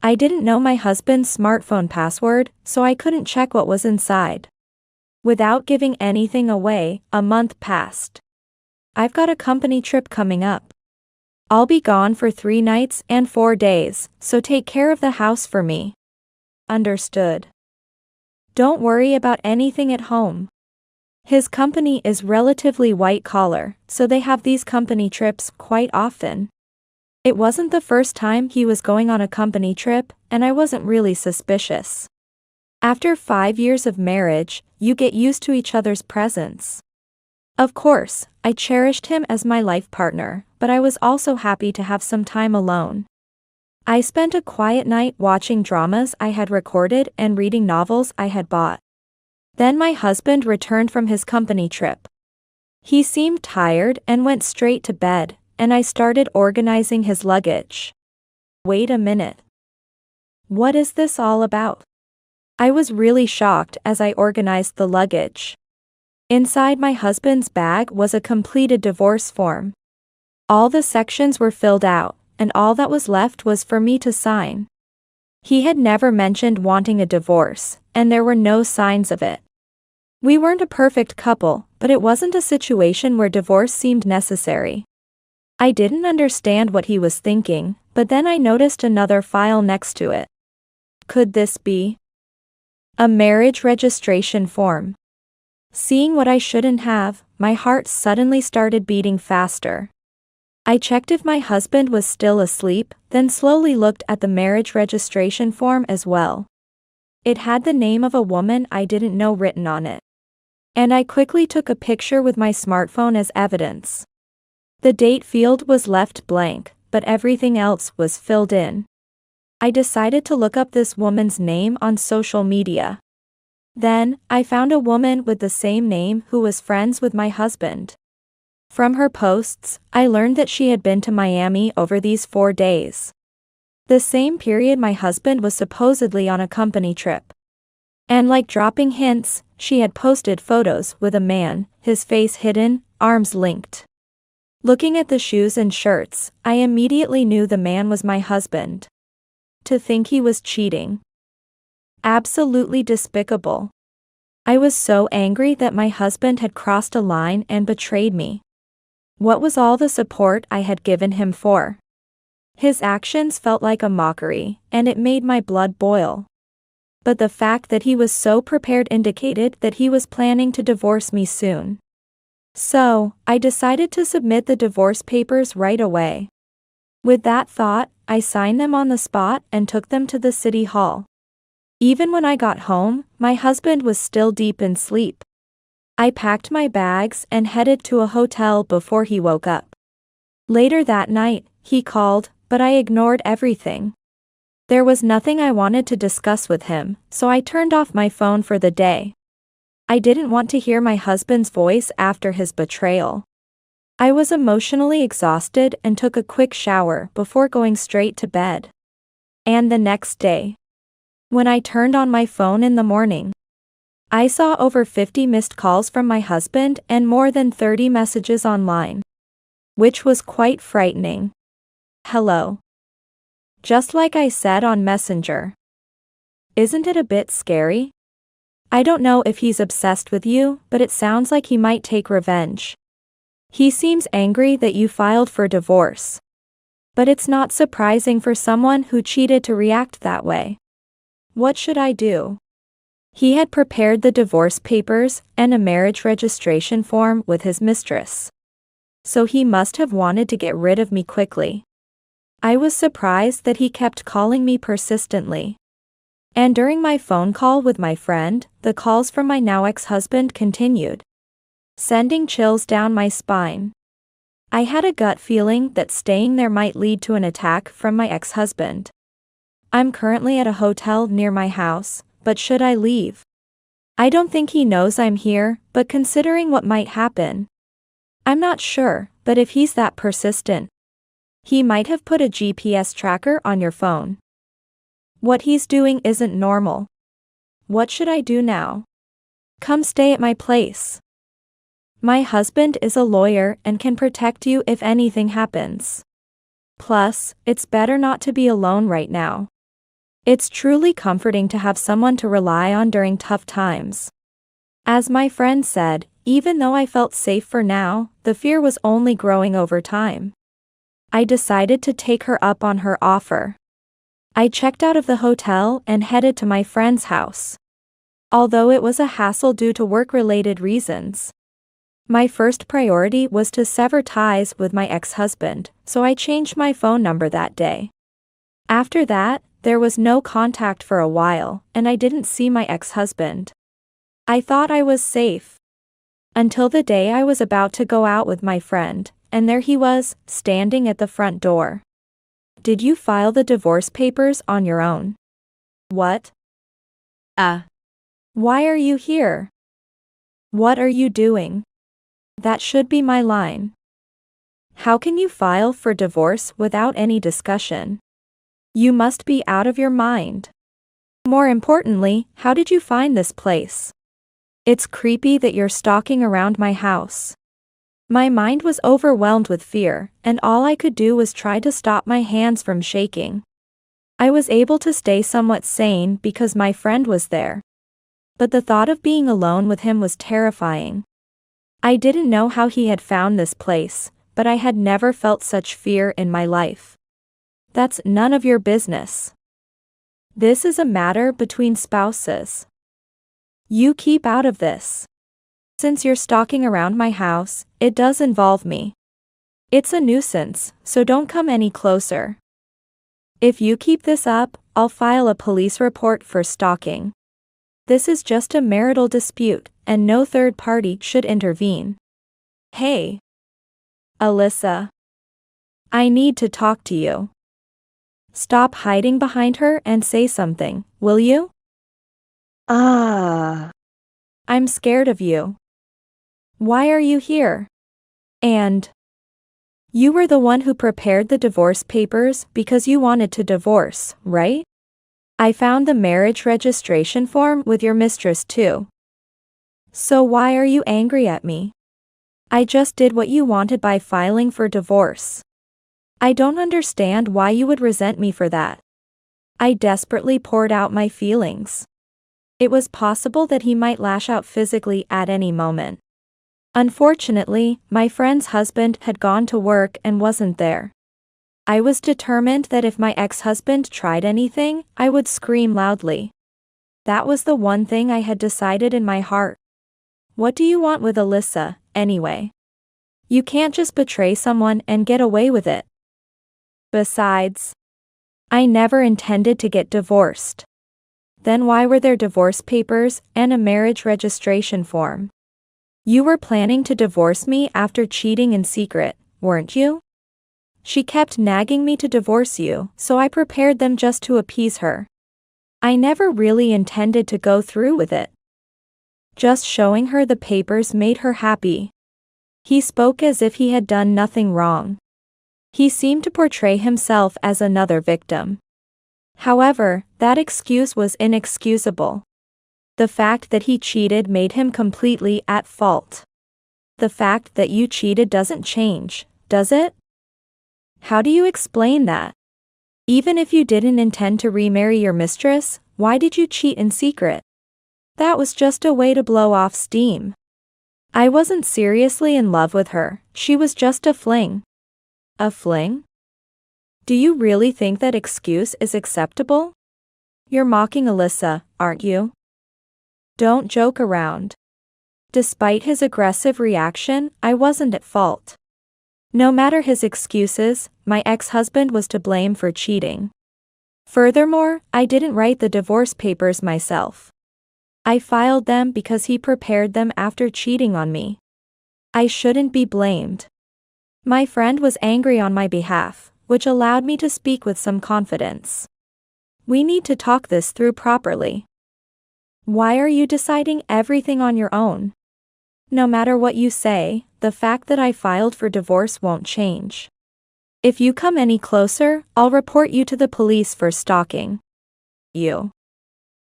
I didn't know my husband's smartphone password, so I couldn't check what was inside. Without giving anything away, a month passed. I've got a company trip coming up. I'll be gone for 3 nights and 4 days, so take care of the house for me. Understood. Don't worry about anything at home. His company is relatively white-collar, so they have these company trips quite often. It wasn't the first time he was going on a company trip, and I wasn't really suspicious. After 5 years of marriage, you get used to each other's presence. Of course, I cherished him as my life partner, but I was also happy to have some time alone. I spent a quiet night watching dramas I had recorded and reading novels I had bought. Then my husband returned from his company trip. He seemed tired and went straight to bed, and I started organizing his luggage. Wait a minute. What is this all about? I was really shocked as I organized the luggage. Inside my husband's bag was a completed divorce form. All the sections were filled out, and all that was left was for me to sign. He had never mentioned wanting a divorce, and there were no signs of it. We weren't a perfect couple, but it wasn't a situation where divorce seemed necessary. I didn't understand what he was thinking, but then I noticed another file next to it. Could this be a marriage registration form? Seeing what I shouldn't have, my heart suddenly started beating faster. I checked if my husband was still asleep, then slowly looked at the marriage registration form as well. It had the name of a woman I didn't know written on it. And I quickly took a picture with my smartphone as evidence. The date field was left blank, but everything else was filled in. I decided to look up this woman's name on social media. Then, I found a woman with the same name who was friends with my husband. From her posts, I learned that she had been to Miami over these 4 days. The same period my husband was supposedly on a company trip. And like dropping hints, she had posted photos with a man, his face hidden, arms linked. Looking at the shoes and shirts, I immediately knew the man was my husband. To think he was cheating. Absolutely despicable. I was so angry that my husband had crossed a line and betrayed me. What was all the support I had given him for? His actions felt like a mockery, and it made my blood boil. But the fact that he was so prepared indicated that he was planning to divorce me soon. So, I decided to submit the divorce papers right away. With that thought, I signed them on the spot and took them to the city hall. Even when I got home, my husband was still deep in sleep. I packed my bags and headed to a hotel before he woke up. Later that night, he called, but I ignored everything. There was nothing I wanted to discuss with him, so I turned off my phone for the day. I didn't want to hear my husband's voice after his betrayal. I was emotionally exhausted and took a quick shower before going straight to bed. And the next day, when I turned on my phone in the morning, I saw over 50 missed calls from my husband and more than 30 messages online. Which was quite frightening. Hello. Just like I said on Messenger. Isn't it a bit scary? I don't know if he's obsessed with you, but it sounds like he might take revenge. He seems angry that you filed for divorce. But it's not surprising for someone who cheated to react that way. What should I do? He had prepared the divorce papers and a marriage registration form with his mistress. So he must have wanted to get rid of me quickly. I was surprised that he kept calling me persistently. And during my phone call with my friend, the calls from my now ex-husband continued, sending chills down my spine. I had a gut feeling that staying there might lead to an attack from my ex-husband. I'm currently at a hotel near my house, but should I leave? I don't think he knows I'm here, but considering what might happen, I'm not sure, but if he's that persistent, he might have put a GPS tracker on your phone. What he's doing isn't normal. What should I do now? Come stay at my place. My husband is a lawyer and can protect you if anything happens. Plus, it's better not to be alone right now. It's truly comforting to have someone to rely on during tough times. As my friend said, even though I felt safe for now, the fear was only growing over time. I decided to take her up on her offer. I checked out of the hotel and headed to my friend's house. Although it was a hassle due to work-related reasons, my first priority was to sever ties with my ex-husband, so I changed my phone number that day. After that, there was no contact for a while, and I didn't see my ex-husband. I thought I was safe. Until the day I was about to go out with my friend, and there he was, standing at the front door. Did you file the divorce papers on your own? What? Why are you here? What are you doing? That should be my line. How can you file for divorce without any discussion? You must be out of your mind. More importantly, how did you find this place? It's creepy that you're stalking around my house. My mind was overwhelmed with fear, and all I could do was try to stop my hands from shaking. I was able to stay somewhat sane because my friend was there. But the thought of being alone with him was terrifying. I didn't know how he had found this place, but I had never felt such fear in my life. That's none of your business. This is a matter between spouses. You keep out of this. Since you're stalking around my house, it does involve me. It's a nuisance, so don't come any closer. If you keep this up, I'll file a police report for stalking. This is just a marital dispute, and no third party should intervene. Hey, Alyssa. I need to talk to you. Stop hiding behind her and say something, will you? I'm scared of you. Why are you here? And you were the one who prepared the divorce papers because you wanted to divorce, right? I found the marriage registration form with your mistress too. So why are you angry at me? I just did what you wanted by filing for divorce. I don't understand why you would resent me for that. I desperately poured out my feelings. It was possible that he might lash out physically at any moment. Unfortunately, my friend's husband had gone to work and wasn't there. I was determined that if my ex-husband tried anything, I would scream loudly. That was the one thing I had decided in my heart. What do you want with Alyssa, anyway? You can't just betray someone and get away with it. Besides, I never intended to get divorced. Then why were there divorce papers and a marriage registration form? You were planning to divorce me after cheating in secret, weren't you? She kept nagging me to divorce you, so I prepared them just to appease her. I never really intended to go through with it. Just showing her the papers made her happy. He spoke as if he had done nothing wrong. He seemed to portray himself as another victim. However, that excuse was inexcusable. The fact that he cheated made him completely at fault. The fact that you cheated doesn't change, does it? How do you explain that? Even if you didn't intend to remarry your mistress, why did you cheat in secret? That was just a way to blow off steam. I wasn't seriously in love with her, she was just a fling. A fling? Do you really think that excuse is acceptable? You're mocking Alyssa, aren't you? Don't joke around. Despite his aggressive reaction, I wasn't at fault. No matter his excuses, my ex-husband was to blame for cheating. Furthermore, I didn't write the divorce papers myself. I filed them because he prepared them after cheating on me. I shouldn't be blamed. My friend was angry on my behalf, which allowed me to speak with some confidence. We need to talk this through properly. Why are you deciding everything on your own? No matter what you say, the fact that I filed for divorce won't change. If you come any closer, I'll report you to the police for stalking you.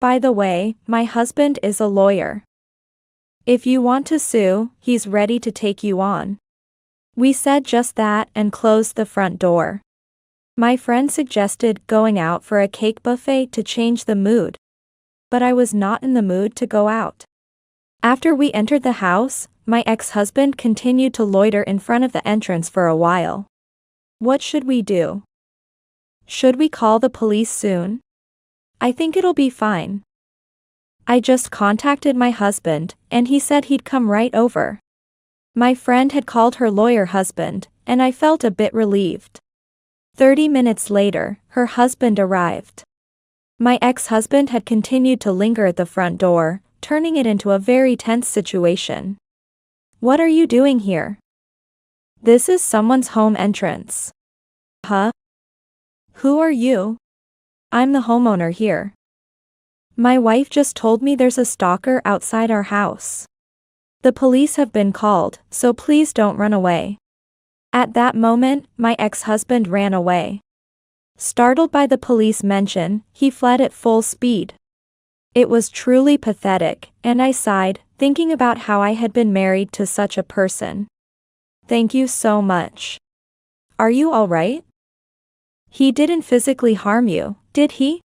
By the way, my husband is a lawyer. If you want to sue, he's ready to take you on. We said just that and closed the front door. My friend suggested going out for a cake buffet to change the mood. But I was not in the mood to go out. After we entered the house, my ex-husband continued to loiter in front of the entrance for a while. What should we do? Should we call the police soon? I think it'll be fine. I just contacted my husband, and he said he'd come right over. My friend had called her lawyer husband, and I felt a bit relieved. 30 minutes later, her husband arrived. My ex-husband had continued to linger at the front door, turning it into a very tense situation. What are you doing here? This is someone's home entrance. Huh? Who are you? I'm the homeowner here. My wife just told me there's a stalker outside our house. The police have been called, so please don't run away. At that moment, my ex-husband ran away. Startled by the police mention, he fled at full speed. It was truly pathetic, and I sighed, thinking about how I had been married to such a person. Thank you so much. Are you alright? He didn't physically harm you, did he?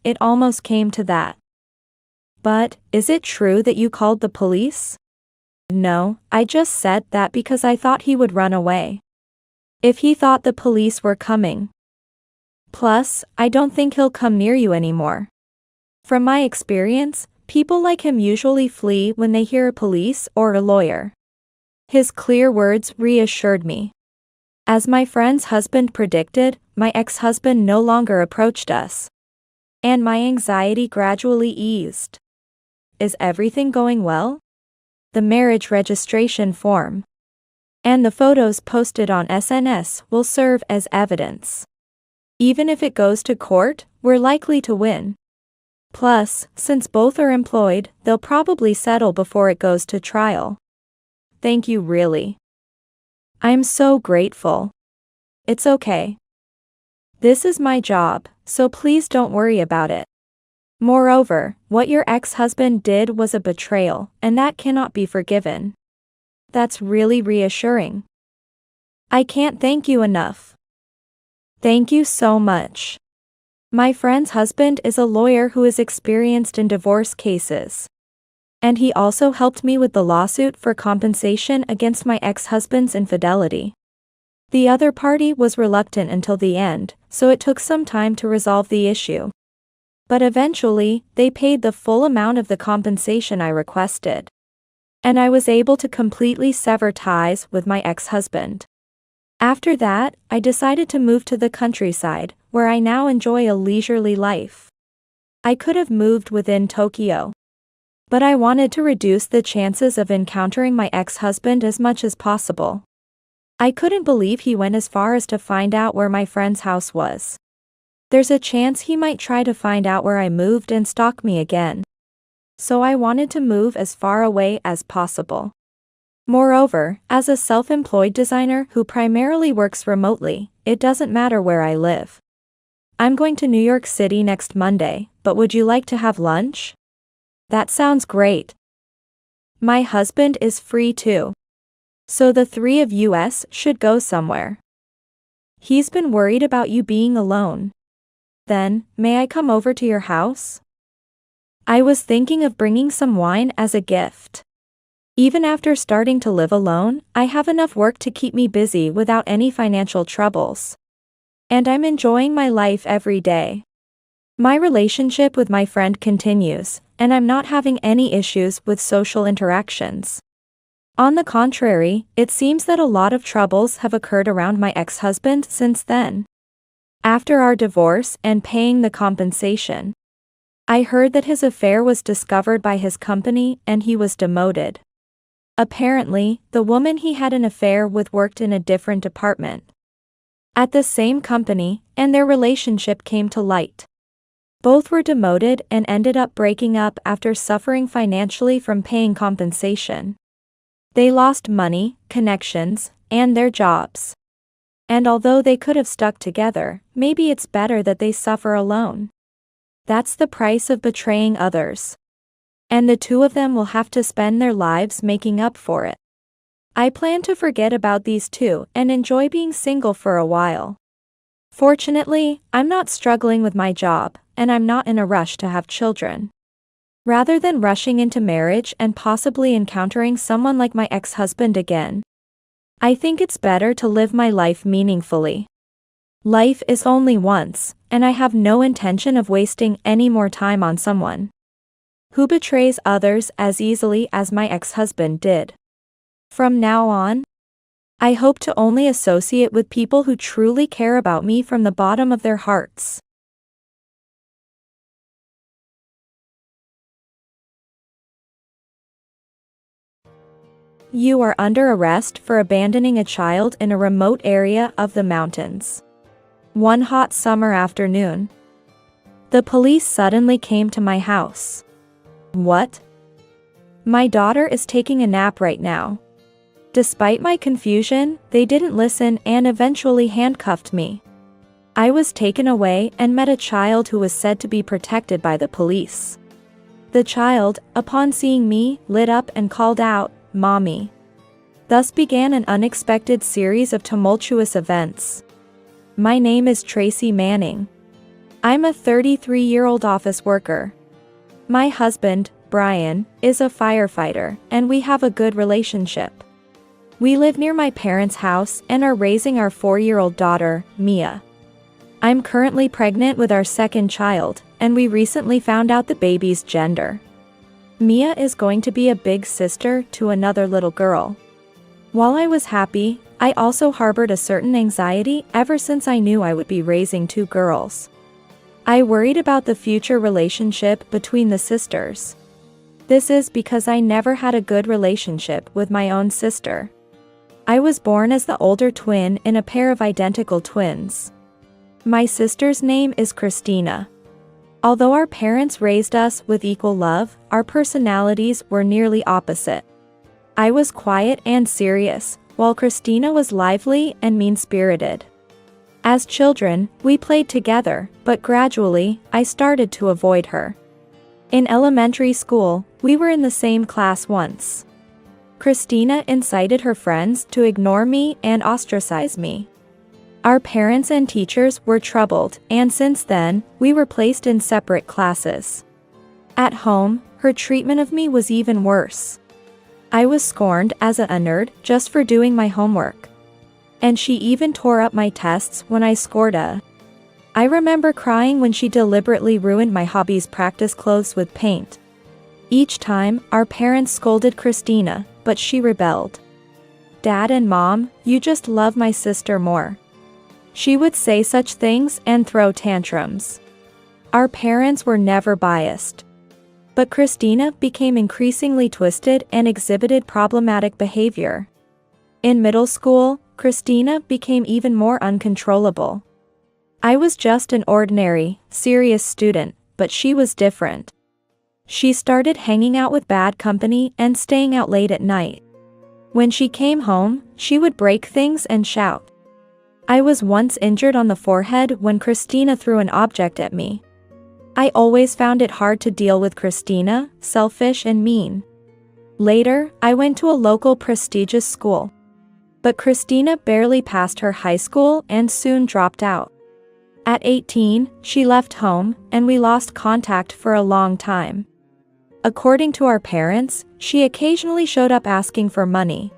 It almost came to that. But, is it true that you called the police? No, I just said that because I thought he would run away. If he thought the police were coming. Plus, I don't think he'll come near you anymore. From my experience, people like him usually flee when they hear a police or a lawyer. His clear words reassured me. As my friend's husband predicted, my ex-husband no longer approached us. And my anxiety gradually eased. Is everything going well? The marriage registration form and the photos posted on SNS will serve as evidence. Even if it goes to court, we're likely to win. Plus, since both are employed, they'll probably settle before it goes to trial. Thank you really. I'm so grateful. It's okay. This is my job, so please don't worry about it. Moreover, what your ex-husband did was a betrayal, and that cannot be forgiven. That's really reassuring. I can't thank you enough. Thank you so much. My friend's husband is a lawyer who is experienced in divorce cases. And he also helped me with the lawsuit for compensation against my ex-husband's infidelity. The other party was reluctant until the end, so it took some time to resolve the issue. But eventually, they paid the full amount of the compensation I requested. And I was able to completely sever ties with my ex-husband. After that, I decided to move to the countryside, where I now enjoy a leisurely life. I could have moved within Tokyo. But I wanted to reduce the chances of encountering my ex-husband as much as possible. I couldn't believe he went as far as to find out where my friend's house was. There's a chance he might try to find out where I moved and stalk me again. So I wanted to move as far away as possible. Moreover, as a self-employed designer who primarily works remotely, it doesn't matter where I live. I'm going to New York City next Monday, but would you like to have lunch? That sounds great. My husband is free too. So the three of us should go somewhere. He's been worried about you being alone. Then, may I come over to your house? I was thinking of bringing some wine as a gift. Even after starting to live alone, I have enough work to keep me busy without any financial troubles. And I'm enjoying my life every day. My relationship with my friend continues, and I'm not having any issues with social interactions. On the contrary, it seems that a lot of troubles have occurred around my ex-husband since then. After our divorce and paying the compensation, I heard that his affair was discovered by his company and he was demoted. Apparently, the woman he had an affair with worked in a different department at the same company, and their relationship came to light. Both were demoted and ended up breaking up after suffering financially from paying compensation. They lost money, connections, and their jobs. And although they could have stuck together, maybe it's better that they suffer alone. That's the price of betraying others. And the two of them will have to spend their lives making up for it. I plan to forget about these two and enjoy being single for a while. Fortunately, I'm not struggling with my job, and I'm not in a rush to have children. Rather than rushing into marriage and possibly encountering someone like my ex-husband again, I think it's better to live my life meaningfully. Life is only once, and I have no intention of wasting any more time on someone who betrays others as easily as my ex-husband did. From now on, I hope to only associate with people who truly care about me from the bottom of their hearts. You are under arrest for abandoning a child in a remote area of the mountains. One hot summer afternoon, the police suddenly came to my house. What? My daughter is taking a nap right now. Despite my confusion, they didn't listen and eventually handcuffed me. I was taken away and met a child who was said to be protected by the police. The child, upon seeing me, lit up and called out, "Mommy." Thus began an unexpected series of tumultuous events. My name is Tracy Manning. I'm a 33-year-old office worker. My husband, Brian, is a firefighter, and we have a good relationship. We live near my parents' house and are raising our 4-year-old daughter, Mia. I'm currently pregnant with our second child, and we recently found out the baby's gender. Mia is going to be a big sister to another little girl. While I was happy, I also harbored a certain anxiety ever since I knew I would be raising 2 girls. I worried about the future relationship between the sisters. This is because I never had a good relationship with my own sister. I was born as the older twin in a pair of identical twins. My sister's name is Christina. Although our parents raised us with equal love, our personalities were nearly opposite. I was quiet and serious, while Christina was lively and mean-spirited. As children, we played together, but gradually, I started to avoid her. In elementary school, we were in the same class once. Christina incited her friends to ignore me and ostracize me. Our parents and teachers were troubled, and since then, we were placed in separate classes. At home, her treatment of me was even worse. I was scorned as a nerd just for doing my homework. And she even tore up my tests when I scored a. I remember crying when she deliberately ruined my hobby's practice clothes with paint. Each time, our parents scolded Christina, but she rebelled. Dad and Mom, you just love my sister more. She would say such things and throw tantrums. Our parents were never biased. But Christina became increasingly twisted and exhibited problematic behavior. In middle school, Christina became even more uncontrollable. I was just an ordinary, serious student, but she was different. She started hanging out with bad company and staying out late at night. When she came home, she would break things and shout. I was once injured on the forehead when Christina threw an object at me. I always found it hard to deal with Christina, selfish and mean. Later, I went to a local prestigious school. But Christina barely passed her high school and soon dropped out. At 18, she left home, and we lost contact for a long time. According to our parents, she occasionally showed up asking for money.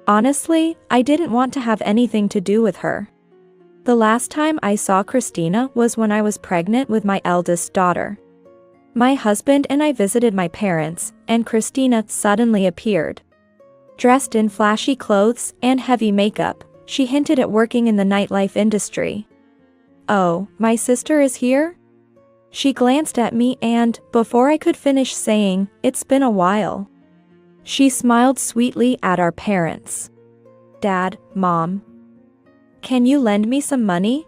Honestly, I didn't want to have anything to do with her. The last time I saw Christina was when I was pregnant with my eldest daughter. My husband and I visited my parents, and Christina suddenly appeared. Dressed in flashy clothes and heavy makeup, she hinted at working in the nightlife industry. "Oh, my sister is here?" She glanced at me and, before I could finish saying, "It's been a while," she smiled sweetly at our parents. "Dad, Mom, can you lend me some money?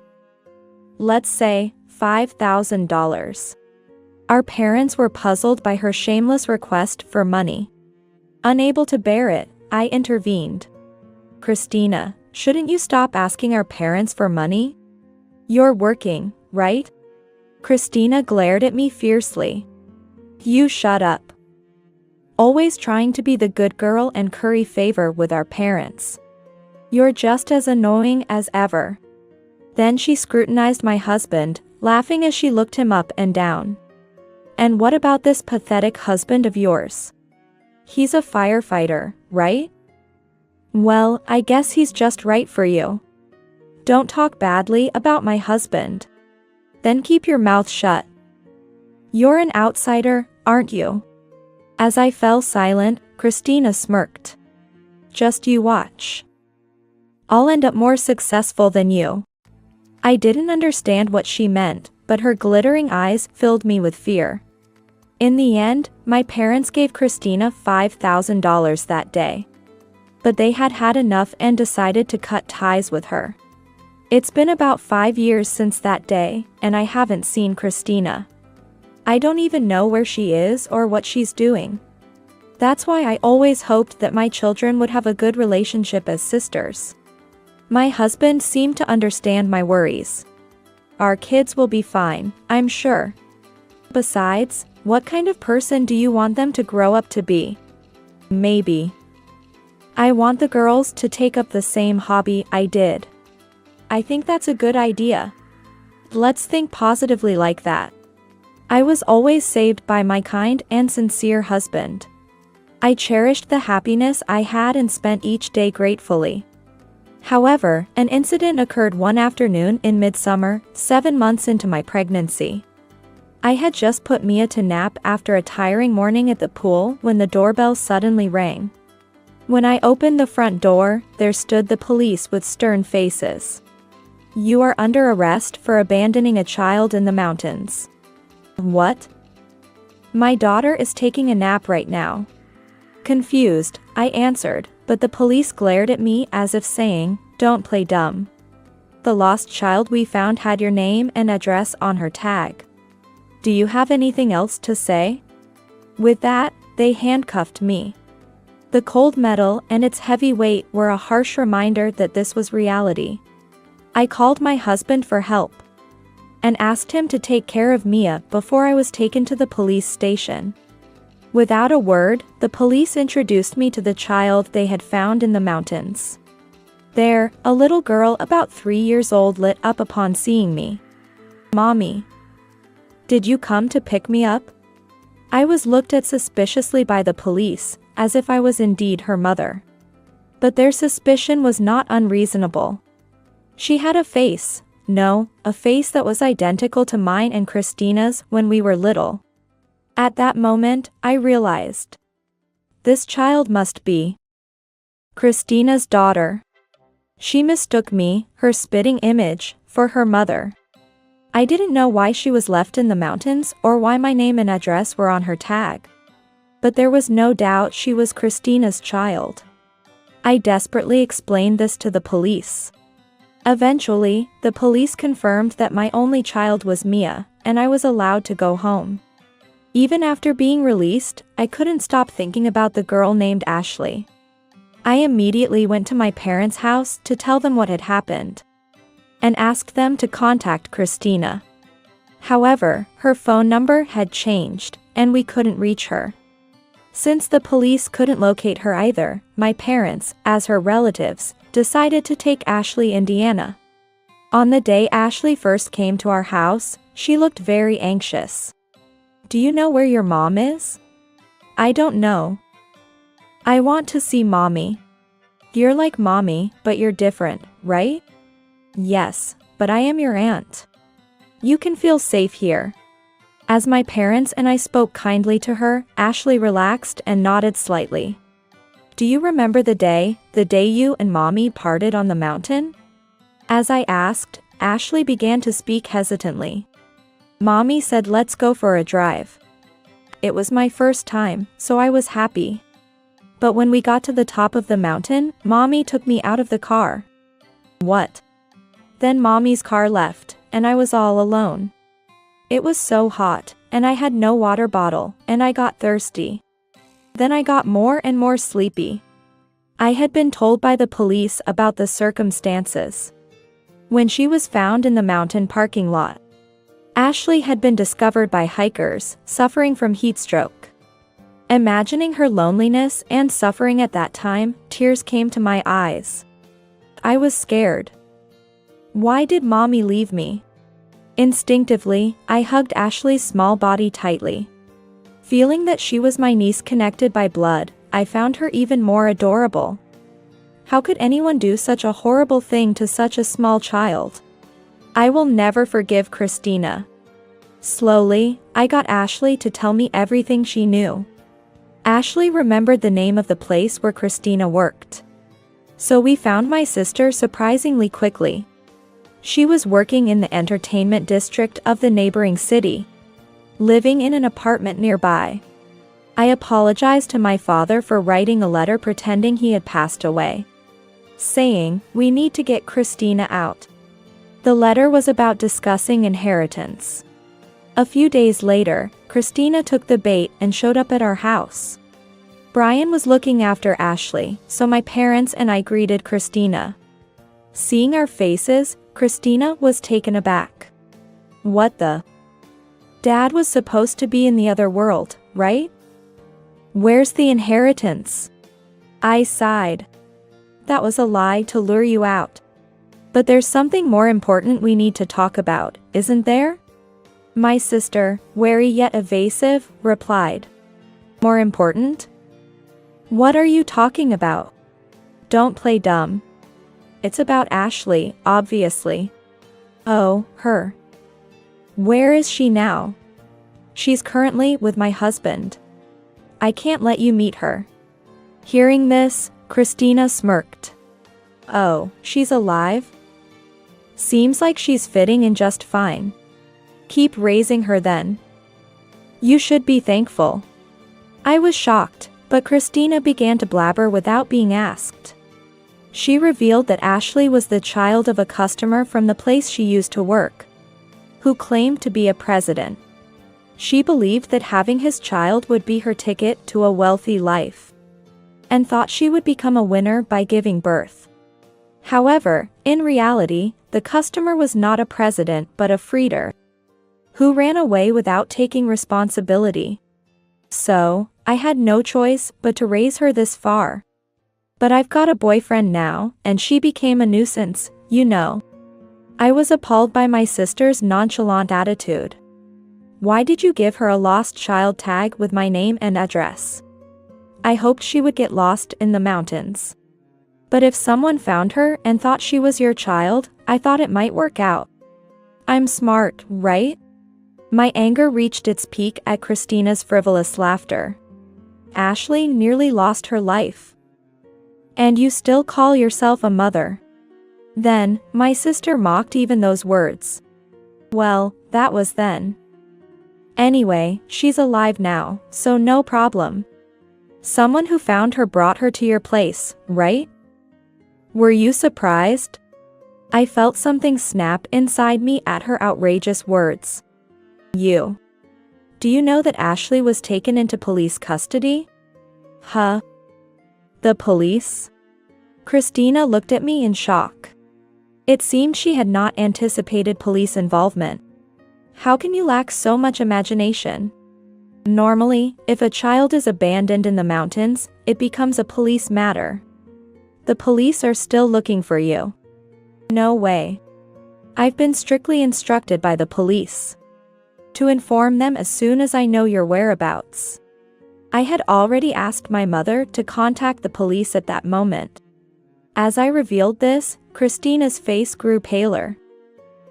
Let's say $5,000. Our parents were puzzled by her shameless request for money. Unable to bear it, I intervened. "Christina, shouldn't you stop asking our parents for money? You're working, right?" Christina glared at me fiercely. "You shut up." Always trying to be the good girl and curry favor with our parents. "You're just as annoying as ever." Then she scrutinized my husband, laughing as she looked him up and down. "And what about this pathetic husband of yours? He's a firefighter, right? Well, I guess he's just right for you. Don't talk badly about my husband. Then keep your mouth shut. You're an outsider, aren't you?" As I fell silent, Christina smirked. "Just you watch. I'll end up more successful than you." I didn't understand what she meant, but her glittering eyes filled me with fear. In the end, my parents gave Christina $5,000 that day. But they had had enough and decided to cut ties with her. It's been about 5 years since that day, and I haven't seen Christina. I don't even know where she is or what she's doing. That's why I always hoped that my children would have a good relationship as sisters. My husband seemed to understand my worries. "Our kids will be fine, I'm sure. Besides, what kind of person do you want them to grow up to be?" "Maybe I want the girls to take up the same hobby I did. I think that's a good idea. Let's think positively like that. I was always saved by my kind and sincere husband. I cherished the happiness I had and spent each day gratefully. However, an incident occurred one afternoon in midsummer, 7 months into my pregnancy. I had just put Mia to nap after a tiring morning at the pool when the doorbell suddenly rang. When I opened the front door, there stood the police with stern faces. "You are under arrest for abandoning a child in the mountains." What? "My daughter is taking a nap right now." Confused, I answered, but the police glared at me as if saying, "Don't play dumb. The lost child we found had your name and address on her tag. Do you have anything else to say?" With that, they handcuffed me. The cold metal and its heavy weight were a harsh reminder that this was reality. I called my husband for help and asked him to take care of Mia before I was taken to the police station. Without a word, the police introduced me to the child they had found in the mountains. There, a little girl about 3 years old lit up upon seeing me. "Mommy, did you come to pick me up?" I was looked at suspiciously by the police, as if I was indeed her mother. But their suspicion was not unreasonable. She had a face that was identical to mine and Christina's when we were little. At that moment, I realized. This child must be Christina's daughter. She mistook me, her spitting image, for her mother. I didn't know why she was left in the mountains or why my name and address were on her tag. But there was no doubt she was Christina's child. I desperately explained this to the police. Eventually, the police confirmed that my only child was Mia, and I was allowed to go home. Even after being released, I couldn't stop thinking about the girl named Ashley. I immediately went to my parents' house to tell them what had happened and asked them to contact Christina. However, her phone number had changed, and we couldn't reach her. Since the police couldn't locate her either, my parents, as her relatives, decided to take Ashley, Indiana. On the day Ashley first came to our house, she looked very anxious. "Do you know where your mom is?" "I don't know. I want to see Mommy." "You're like Mommy, but you're different, right?" "Yes, but I am your aunt. You can feel safe here." As my parents and I spoke kindly to her, Ashley relaxed and nodded slightly. "Do you remember the day you and Mommy parted on the mountain?" As I asked, Ashley began to speak hesitantly. "Mommy said let's go for a drive." It was my first time, so I was happy. But when we got to the top of the mountain, Mommy took me out of the car. What? Then Mommy's car left, and I was all alone. It was so hot, and I had no water bottle, and I got thirsty. Then I got more and more sleepy. I had been told by the police about the circumstances. When she was found in the mountain parking lot, Ashley had been discovered by hikers, suffering from heat stroke. Imagining her loneliness and suffering at that time, tears came to my eyes. I was scared. Why did Mommy leave me? Instinctively, I hugged Ashley's small body tightly. Feeling that she was my niece connected by blood, I found her even more adorable. How could anyone do such a horrible thing to such a small child? I will never forgive Christina. Slowly, I got Ashley to tell me everything she knew. Ashley remembered the name of the place where Christina worked. So we found my sister surprisingly quickly. She was working in the entertainment district of the neighboring city, living in an apartment nearby. I apologized to my father for writing a letter pretending he had passed away, saying, "We need to get Christina out." The letter was about discussing inheritance. A few days later, Christina took the bait and showed up at our house. Brian was looking after Ashley, so my parents and I greeted Christina. Seeing our faces, Christina was taken aback. What the? Dad was supposed to be in the other world, right? Where's the inheritance? I sighed. That was a lie to lure you out. But there's something more important we need to talk about, isn't there? My sister, wary yet evasive, replied. More important? What are you talking about? Don't play dumb. It's about Ashley, obviously. Oh, her. Where is she now? She's currently with my husband. I can't let you meet her. Hearing this, Christina smirked. Oh, she's alive? Seems like she's fitting in just fine. Keep raising her then. You should be thankful. I was shocked, but Christina began to blabber without being asked. She revealed that Ashley was the child of a customer from the place she used to work, who claimed to be a president. She believed that having his child would be her ticket to a wealthy life, and thought she would become a winner by giving birth. However, in reality, the customer was not a president but a freeder, who ran away without taking responsibility. So, I had no choice but to raise her this far. But I've got a boyfriend now, and she became a nuisance, you know. I was appalled by my sister's nonchalant attitude. Why did you give her a lost child tag with my name and address? I hoped she would get lost in the mountains. But if someone found her and thought she was your child, I thought it might work out. I'm smart, right? My anger reached its peak at Christina's frivolous laughter. Ashley nearly lost her life. And you still call yourself a mother? Then, my sister mocked even those words. Well, that was then. Anyway, she's alive now, so no problem. Someone who found her brought her to your place, right? Were you surprised? I felt something snap inside me at her outrageous words. You. Do you know that Ashley was taken into police custody? Huh? The police? Christina looked at me in shock. It seemed she had not anticipated police involvement. How can you lack so much imagination? Normally, if a child is abandoned in the mountains, it becomes a police matter. The police are still looking for you. No way. I've been strictly instructed by the police to inform them as soon as I know your whereabouts. I had already asked my mother to contact the police at that moment. As I revealed this, Christina's face grew paler.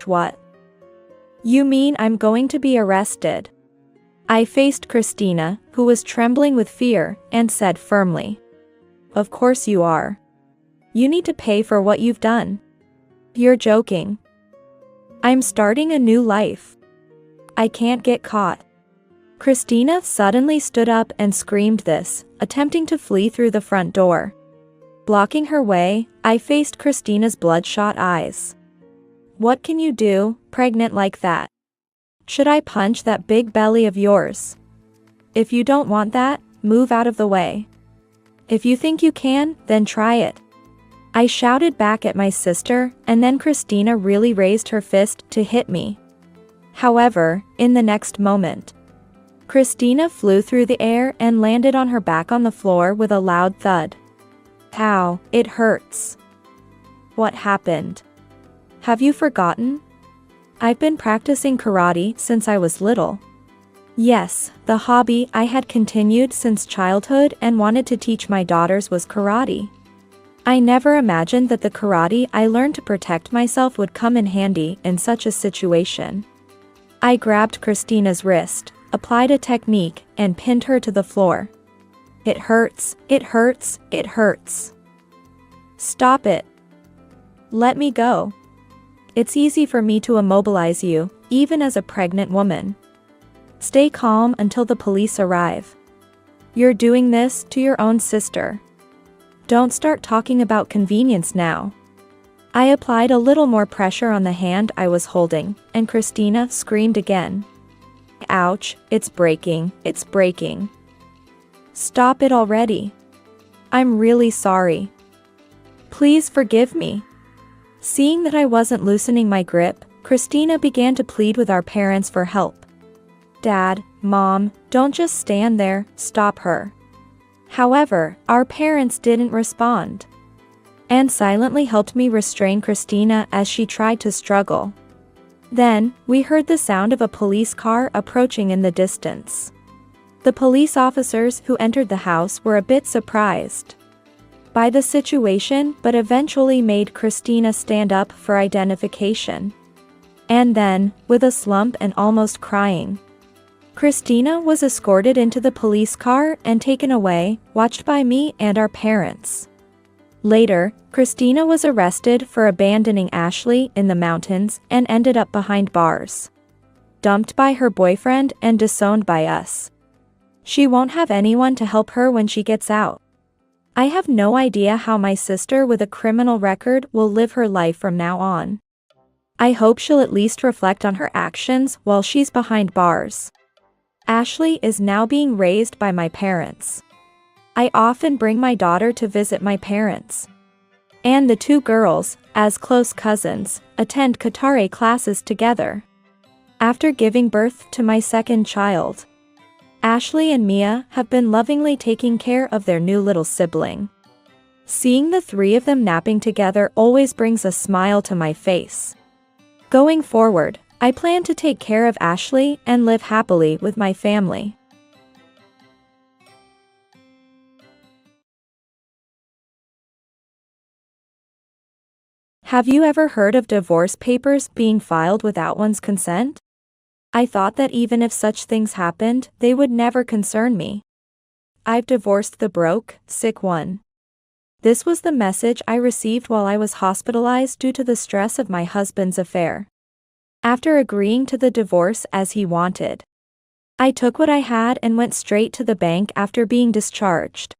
What? You mean I'm going to be arrested? I faced Christina, who was trembling with fear, and said firmly. Of course you are. You need to pay for what you've done. You're joking. I'm starting a new life. I can't get caught. Christina suddenly stood up and screamed this, attempting to flee through the front door. Blocking her way, I faced Christina's bloodshot eyes. What can you do, pregnant like that? Should I punch that big belly of yours? If you don't want that, move out of the way. If you think you can, then try it. I shouted back at my sister, and then Christina really raised her fist to hit me. However, in the next moment, Christina flew through the air and landed on her back on the floor with a loud thud. Ow, it hurts. What happened? Have you forgotten? I've been practicing karate since I was little. Yes, the hobby I had continued since childhood and wanted to teach my daughters was karate. I never imagined that the karate I learned to protect myself would come in handy in such a situation. I grabbed Christina's wrist, applied a technique, and pinned her to the floor. It hurts, it hurts, it hurts. Stop it. Let me go. It's easy for me to immobilize you, even as a pregnant woman. Stay calm until the police arrive. You're doing this to your own sister. Don't start talking about convenience now. I applied a little more pressure on the hand I was holding, and Christina screamed again. Ouch, it's breaking, it's breaking. Stop it already. I'm really sorry. Please forgive me. Seeing that I wasn't loosening my grip, Christina began to plead with our parents for help. Dad, Mom, don't just stand there, stop her. However, our parents didn't respond and silently helped me restrain Christina as she tried to struggle. Then, we heard the sound of a police car approaching in the distance. The police officers who entered the house were a bit surprised by the situation but eventually made Christina stand up for identification. And then, with a slump and almost crying, Christina was escorted into the police car and taken away, watched by me and our parents. Later, Christina was arrested for abandoning Ashley in the mountains and ended up behind bars, dumped by her boyfriend and disowned by us. She won't have anyone to help her when she gets out. I have no idea how my sister with a criminal record will live her life from now on. I hope she'll at least reflect on her actions while she's behind bars. Ashley is now being raised by my parents. I often bring my daughter to visit my parents. And the two girls, as close cousins, attend Katare classes together. After giving birth to my second child, Ashley and Mia have been lovingly taking care of their new little sibling. Seeing the three of them napping together always brings a smile to my face. Going forward, I plan to take care of Ashley and live happily with my family. Have you ever heard of divorce papers being filed without one's consent? I thought that even if such things happened, they would never concern me. I've divorced the broke, sick one. This was the message I received while I was hospitalized due to the stress of my husband's affair. After agreeing to the divorce as he wanted, I took what I had and went straight to the bank after being discharged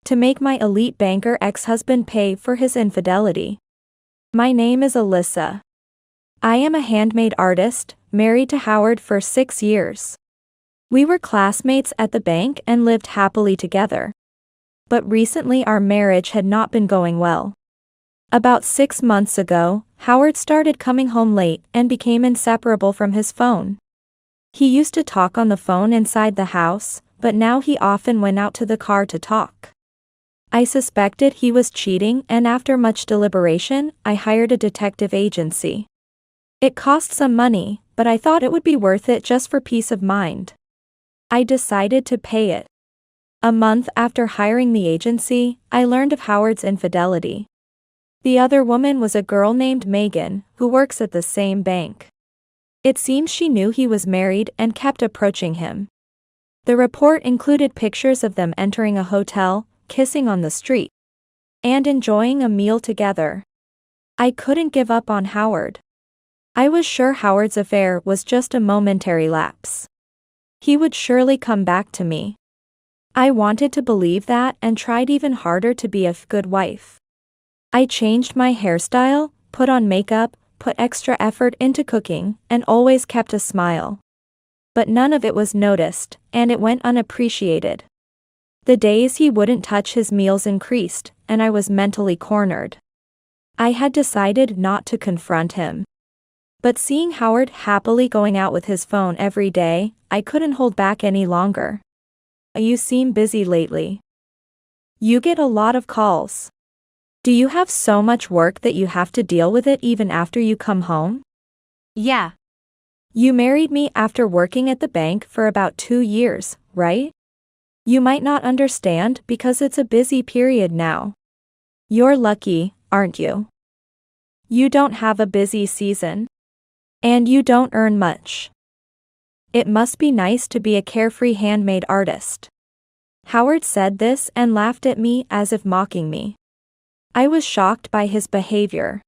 to make my elite banker ex-husband pay for his infidelity. My name is Alyssa. I am a handmade artist, married to Howard for 6 years. We were classmates at the bank and lived happily together. But recently our marriage had not been going well. About 6 months ago, Howard started coming home late and became inseparable from his phone. He used to talk on the phone inside the house, but now he often went out to the car to talk. I suspected he was cheating, and after much deliberation, I hired a detective agency. It cost some money, but I thought it would be worth it just for peace of mind. I decided to pay it. A month after hiring the agency, I learned of Howard's infidelity. The other woman was a girl named Megan, who works at the same bank. It seems she knew he was married and kept approaching him. The report included pictures of them entering a hotel, kissing on the street, and enjoying a meal together. I couldn't give up on Howard. I was sure Howard's affair was just a momentary lapse. He would surely come back to me. I wanted to believe that and tried even harder to be a good wife. I changed my hairstyle, put on makeup, put extra effort into cooking, and always kept a smile. But none of it was noticed, and it went unappreciated. The days he wouldn't touch his meals increased, and I was mentally cornered. I had decided not to confront him. But seeing Howard happily going out with his phone every day, I couldn't hold back any longer. You seem busy lately. You get a lot of calls. Do you have so much work that you have to deal with it even after you come home? Yeah. You married me after working at the bank for about 2 years, right? You might not understand because it's a busy period now. You're lucky, aren't you? You don't have a busy season. And you don't earn much. It must be nice to be a carefree handmade artist. Howard said this and laughed at me as if mocking me. I was shocked by his behavior.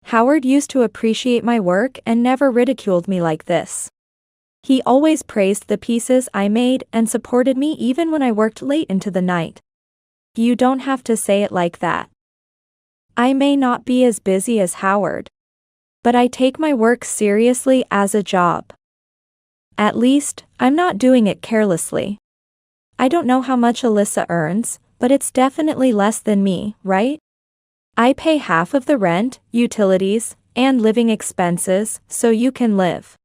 Howard used to appreciate my work and never ridiculed me like this. He always praised the pieces I made and supported me even when I worked late into the night. You don't have to say it like that. I may not be as busy as Howard, but I take my work seriously as a job. At least, I'm not doing it carelessly. I don't know how much Alyssa earns, but it's definitely less than me, right? I pay half of the rent, utilities, and living expenses, so you can live.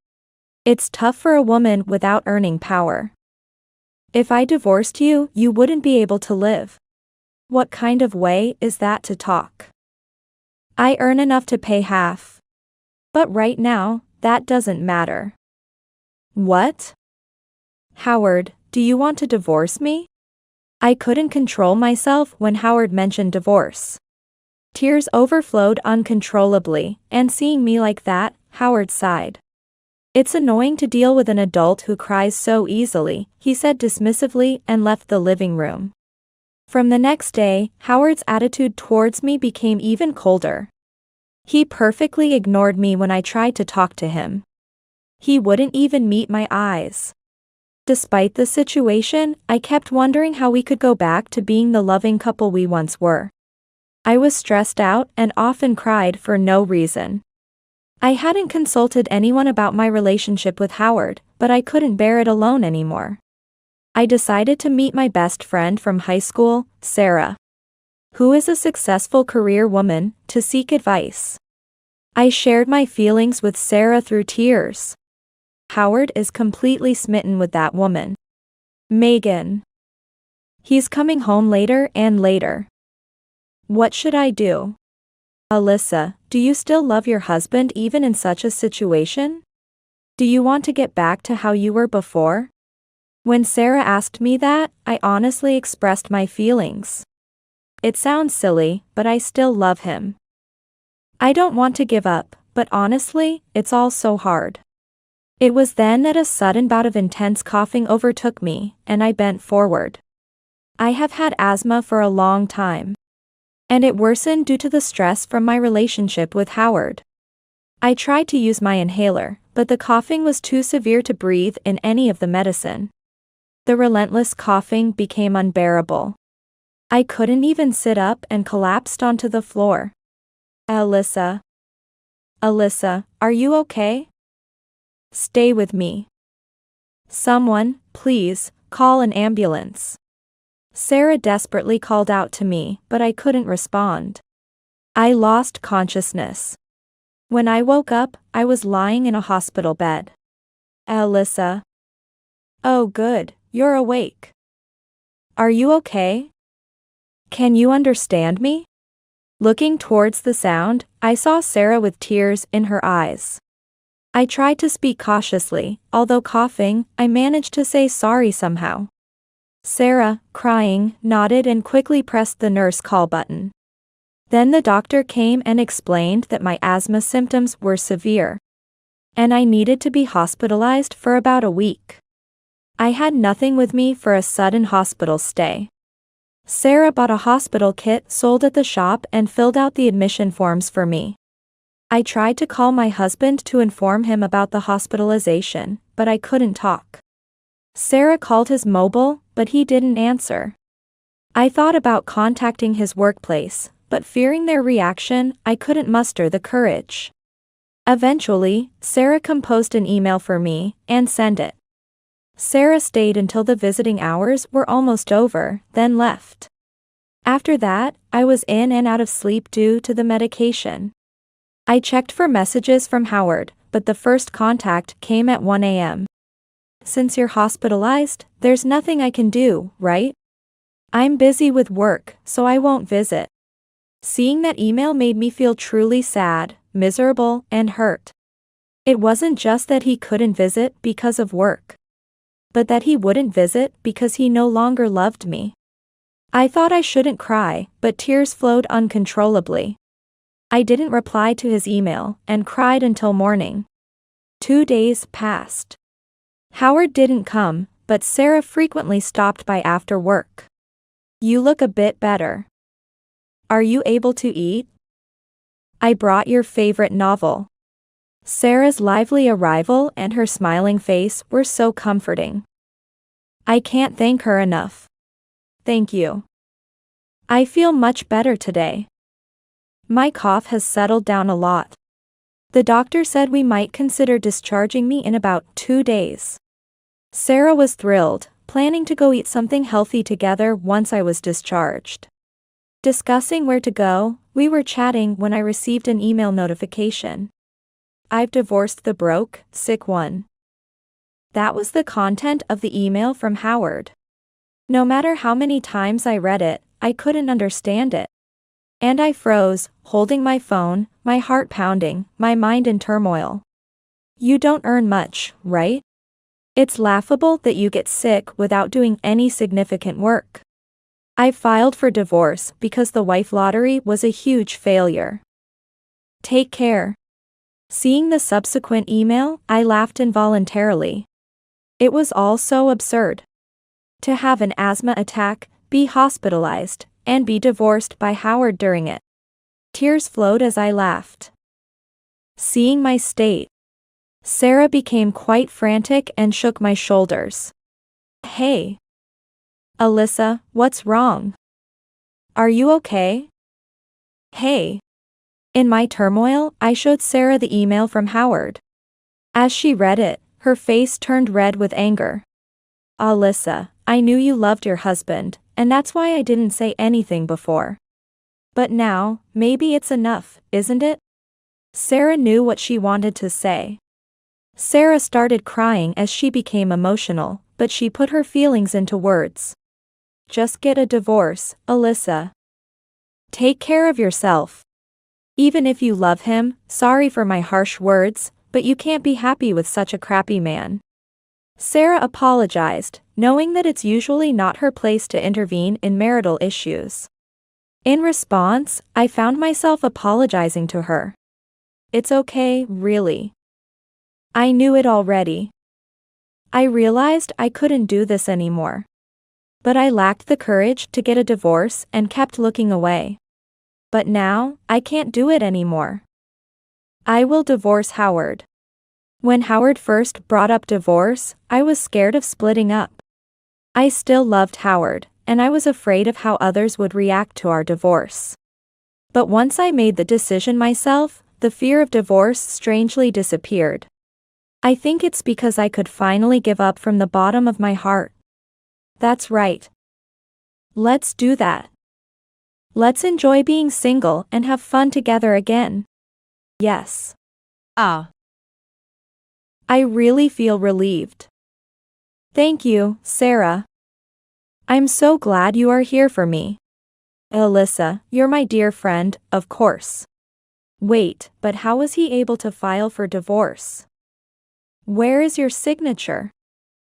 It's tough for a woman without earning power. If I divorced you, you wouldn't be able to live. What kind of way is that to talk? I earn enough to pay half. But right now, that doesn't matter. What? Howard, do you want to divorce me? I couldn't control myself when Howard mentioned divorce. Tears overflowed uncontrollably, and seeing me like that, Howard sighed. It's annoying to deal with an adult who cries so easily, he said dismissively and left the living room. From the next day, Howard's attitude towards me became even colder. He perfectly ignored me when I tried to talk to him. He wouldn't even meet my eyes. Despite the situation, I kept wondering how we could go back to being the loving couple we once were. I was stressed out and often cried for no reason. I hadn't consulted anyone about my relationship with Howard, but I couldn't bear it alone anymore. I decided to meet my best friend from high school, Sarah, who is a successful career woman, to seek advice. I shared my feelings with Sarah through tears. Howard is completely smitten with that woman, Megan. He's coming home later and later. What should I do? Alyssa, do you still love your husband even in such a situation? Do you want to get back to how you were before? When Sarah asked me that, I honestly expressed my feelings. It sounds silly, but I still love him. I don't want to give up, but honestly, it's all so hard. It was then that a sudden bout of intense coughing overtook me, and I bent forward. I have had asthma for a long time. And it worsened due to the stress from my relationship with Howard. I tried to use my inhaler, but the coughing was too severe to breathe in any of the medicine. The relentless coughing became unbearable. I couldn't even sit up and collapsed onto the floor. Alyssa. Alyssa, are you okay? Stay with me. Someone, please, call an ambulance. Sarah desperately called out to me, but I couldn't respond. I lost consciousness. When I woke up, I was lying in a hospital bed. Alyssa. Oh good, you're awake. Are you okay? Can you understand me? Looking towards the sound, I saw Sarah with tears in her eyes. I tried to speak cautiously, although coughing, I managed to say sorry somehow. Sarah, crying, nodded and quickly pressed the nurse call button. Then the doctor came and explained that my asthma symptoms were severe, and I needed to be hospitalized for about a week. I had nothing with me for a sudden hospital stay. Sarah bought a hospital kit sold at the shop and filled out the admission forms for me. I tried to call my husband to inform him about the hospitalization, but I couldn't talk. Sarah called his mobile, but he didn't answer. I thought about contacting his workplace, but fearing their reaction, I couldn't muster the courage. Eventually, Sarah composed an email for me and sent it. Sarah stayed until the visiting hours were almost over, then left. After that, I was in and out of sleep due to the medication. I checked for messages from Howard, but the first contact came at 1 a.m. Since you're hospitalized, there's nothing I can do, right? I'm busy with work, so I won't visit. Seeing that email made me feel truly sad, miserable, and hurt. It wasn't just that he couldn't visit because of work, but that he wouldn't visit because he no longer loved me. I thought I shouldn't cry, but tears flowed uncontrollably. I didn't reply to his email and cried until morning. 2 days passed. Howard didn't come, but Sarah frequently stopped by after work. You look a bit better. Are you able to eat? I brought your favorite novel. Sarah's lively arrival and her smiling face were so comforting. I can't thank her enough. Thank you. I feel much better today. My cough has settled down a lot. The doctor said we might consider discharging me in about 2 days. Sarah was thrilled, planning to go eat something healthy together once I was discharged. Discussing where to go, we were chatting when I received an email notification. I've divorced the broke, sick one. That was the content of the email from Howard. No matter how many times I read it, I couldn't understand it. And I froze, holding my phone, my heart pounding, my mind in turmoil. You don't earn much, right? It's laughable that you get sick without doing any significant work. I filed for divorce because the wife lottery was a huge failure. Take care. Seeing the subsequent email, I laughed involuntarily. It was all so absurd. To have an asthma attack, be hospitalized, and be divorced by Howard during it. Tears flowed as I laughed. Seeing my state, Sarah became quite frantic and shook my shoulders. Hey. Alyssa, what's wrong? Are you okay? Hey. In my turmoil, I showed Sarah the email from Howard. As she read it, her face turned red with anger. Alyssa, I knew you loved your husband, and that's why I didn't say anything before. But now, maybe it's enough, isn't it? Sarah knew what she wanted to say. Sarah started crying as she became emotional, but she put her feelings into words. Just get a divorce, Alyssa. Take care of yourself. Even if you love him, sorry for my harsh words, but you can't be happy with such a crappy man. Sarah apologized, knowing that it's usually not her place to intervene in marital issues. In response, I found myself apologizing to her. It's okay, really. I knew it already. I realized I couldn't do this anymore. But I lacked the courage to get a divorce and kept looking away. But now, I can't do it anymore. I will divorce Howard. When Howard first brought up divorce, I was scared of splitting up. I still loved Howard, and I was afraid of how others would react to our divorce. But once I made the decision myself, the fear of divorce strangely disappeared. I think it's because I could finally give up from the bottom of my heart. That's right. Let's do that. Let's enjoy being single and have fun together again. Yes. I really feel relieved. Thank you, Sarah. I'm so glad you are here for me. Alyssa, you're my dear friend, of course. Wait, but how was he able to file for divorce? Where is your signature?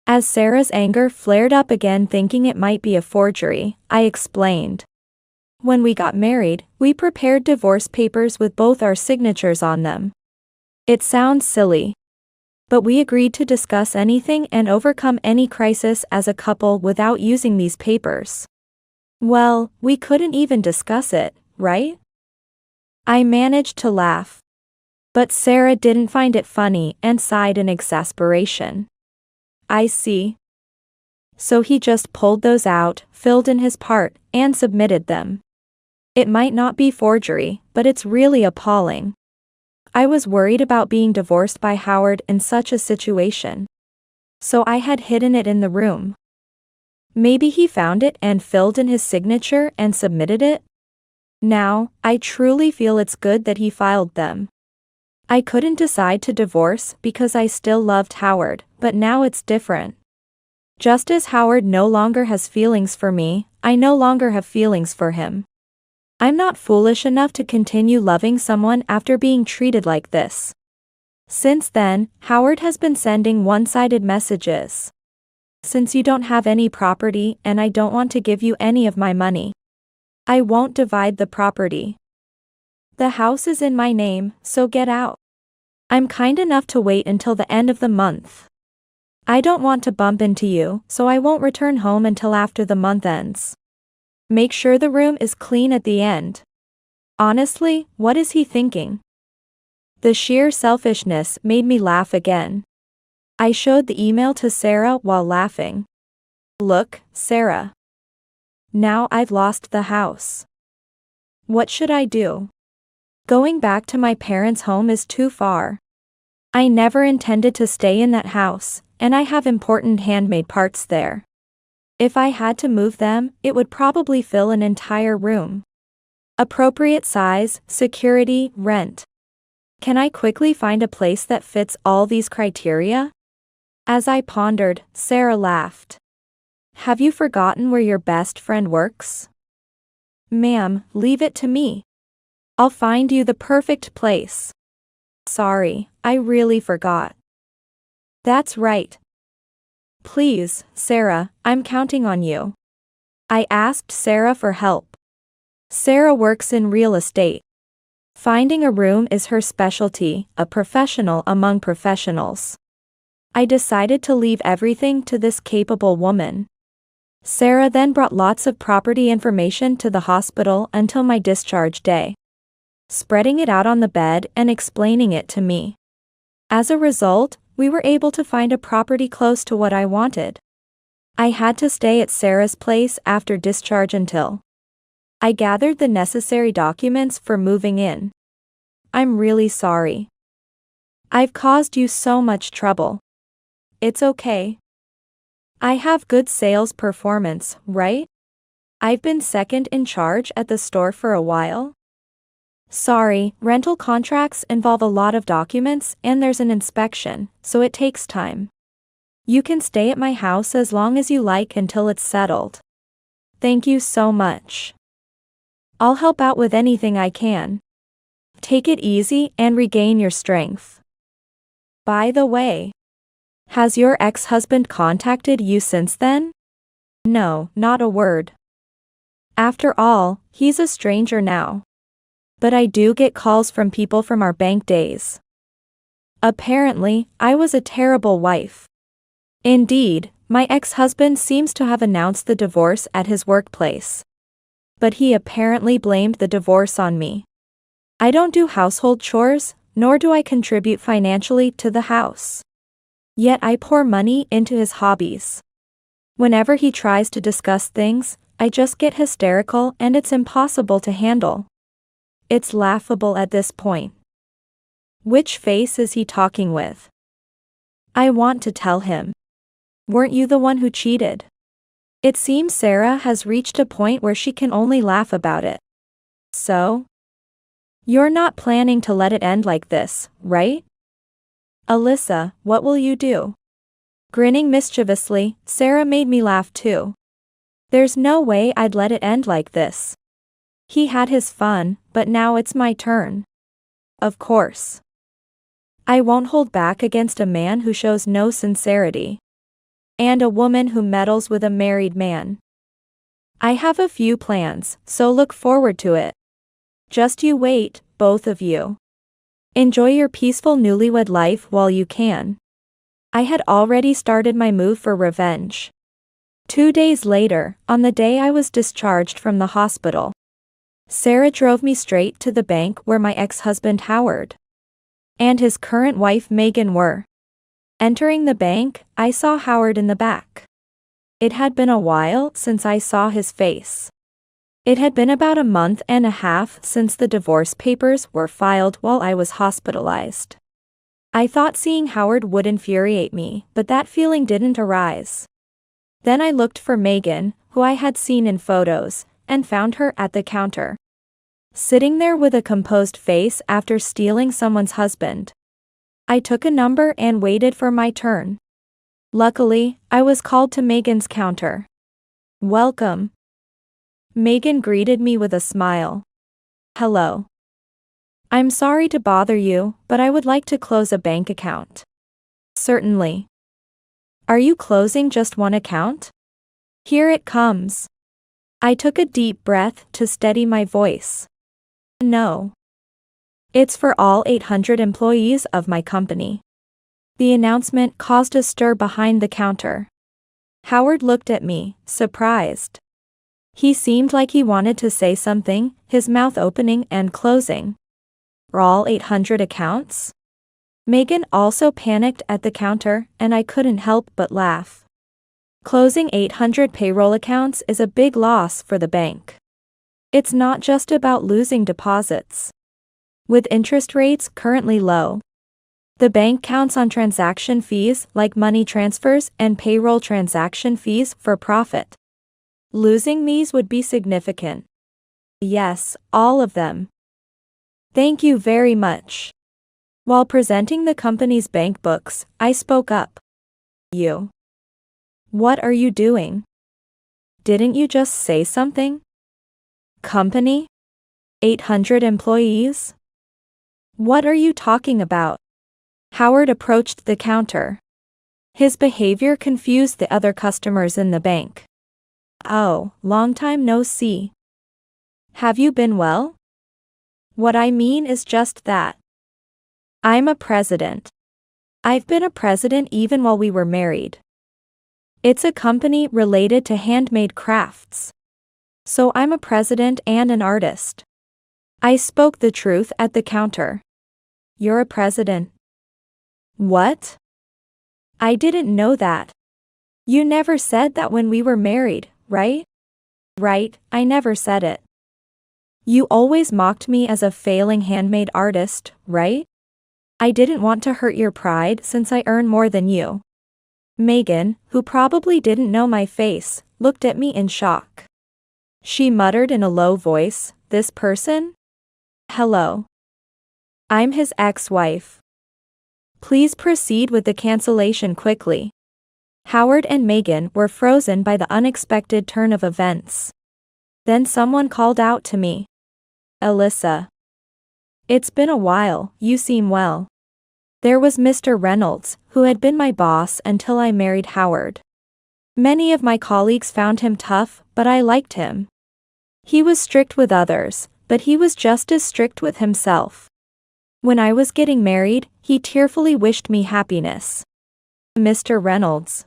As Sarah's anger flared up again, thinking it might be a forgery, I explained. When we got married, we prepared divorce papers with both our signatures on them. It sounds silly. But we agreed to discuss anything and overcome any crisis as a couple without using these papers. Well, we couldn't even discuss it, right? I managed to laugh. But Sarah didn't find it funny and sighed in exasperation. I see. So he just pulled those out, filled in his part, and submitted them. It might not be forgery, but it's really appalling. I was worried about being divorced by Howard in such a situation. So I had hidden it in the room. Maybe he found it and filled in his signature and submitted it? Now, I truly feel it's good that he filed them. I couldn't decide to divorce because I still loved Howard, but now it's different. Just as Howard no longer has feelings for me, I no longer have feelings for him. I'm not foolish enough to continue loving someone after being treated like this. Since then, Howard has been sending one-sided messages. Since you don't have any property and I don't want to give you any of my money, I won't divide the property. The house is in my name, so get out. I'm kind enough to wait until the end of the month. I don't want to bump into you, so I won't return home until after the month ends. Make sure the room is clean at the end. Honestly, what is he thinking? The sheer selfishness made me laugh again. I showed the email to Sarah while laughing. Look, Sarah. Now I've lost the house. What should I do? Going back to my parents' home is too far. I never intended to stay in that house, and I have important handmade parts there. If I had to move them, it would probably fill an entire room. Appropriate size, security, rent. Can I quickly find a place that fits all these criteria? As I pondered, Sarah laughed. Have you forgotten where your best friend works? Ma'am, leave it to me. I'll find you the perfect place. Sorry, I really forgot. That's right. Please, Sarah, I'm counting on you. I asked Sarah for help. Sarah works in real estate. Finding a room is her specialty, a professional among professionals. I decided to leave everything to this capable woman. Sarah then brought lots of property information to the hospital until my discharge day, spreading it out on the bed and explaining it to me. As a result, we were able to find a property close to what I wanted. I had to stay at Sarah's place after discharge until I gathered the necessary documents for moving in. I'm really sorry. I've caused you so much trouble. It's okay. I have good sales performance, right? I've been second in charge at the store for a while. Sorry, rental contracts involve a lot of documents and there's an inspection, so it takes time. You can stay at my house as long as you like until it's settled. Thank you so much. I'll help out with anything I can. Take it easy and regain your strength. By the way, has your ex-husband contacted you since then? No, not a word. After all, he's a stranger now. But I do get calls from people from our bank days. Apparently, I was a terrible wife. Indeed, my ex-husband seems to have announced the divorce at his workplace. But he apparently blamed the divorce on me. I don't do household chores, nor do I contribute financially to the house. Yet I pour money into his hobbies. Whenever he tries to discuss things, I just get hysterical and it's impossible to handle. It's laughable at this point. Which face is he talking with? I want to tell him. Weren't you the one who cheated? It seems Sarah has reached a point where she can only laugh about it. So? You're not planning to let it end like this, right? Alyssa, what will you do? Grinning mischievously, Sarah made me laugh too. There's no way I'd let it end like this. He had his fun, but now it's my turn. Of course. I won't hold back against a man who shows no sincerity. And a woman who meddles with a married man. I have a few plans, so look forward to it. Just you wait, both of you. Enjoy your peaceful newlywed life while you can. I had already started my move for revenge. 2 days later, on the day I was discharged from the hospital, Sarah drove me straight to the bank where my ex-husband Howard and his current wife Megan were. Entering the bank, I saw Howard in the back. It had been a while since I saw his face. It had been about a month and a half since the divorce papers were filed while I was hospitalized. I thought seeing Howard would infuriate me, but that feeling didn't arise. Then I looked for Megan, who I had seen in photos, and found her at the counter, sitting there with a composed face after stealing someone's husband. I took a number and waited for my turn. Luckily, I was called to Megan's counter. Welcome. Megan greeted me with a smile. Hello. I'm sorry to bother you, but I would like to close a bank account. Certainly. Are you closing just one account? Here it comes. I took a deep breath to steady my voice. No. It's for all 800 employees of my company. The announcement caused a stir behind the counter. Howard looked at me, surprised. He seemed like he wanted to say something, his mouth opening and closing. For all 800 accounts? Megan also panicked at the counter, and I couldn't help but laugh. Closing 800 payroll accounts is a big loss for the bank. It's not just about losing deposits. With interest rates currently low, the bank counts on transaction fees like money transfers and payroll transaction fees for profit. Losing these would be significant. Yes, all of them. Thank you very much. While presenting the company's bank books, I spoke up. You. What are you doing? Didn't you just say something? Company? 800 employees? What are you talking about? Howard approached the counter. His behavior confused the other customers in the bank. Oh, long time no see. Have you been well? What I mean is just that. I'm a president. I've been a president even while we were married. It's a company related to handmade crafts. So I'm a president and an artist. I spoke the truth at the counter. You're a president. What? I didn't know that. You never said that when we were married, right? Right, I never said it. You always mocked me as a failing handmade artist, right? I didn't want to hurt your pride since I earn more than you. Megan, who probably didn't know my face, looked at me in shock. She muttered in a low voice, "This person? Hello. I'm his ex-wife. Please proceed with the cancellation quickly." Howard and Megan were frozen by the unexpected turn of events. Then someone called out to me. "Alyssa. It's been a while, you seem well." There was Mr. Reynolds, who had been my boss until I married Howard. Many of my colleagues found him tough, but I liked him. He was strict with others, but he was just as strict with himself. When I was getting married, he tearfully wished me happiness. Mr. Reynolds.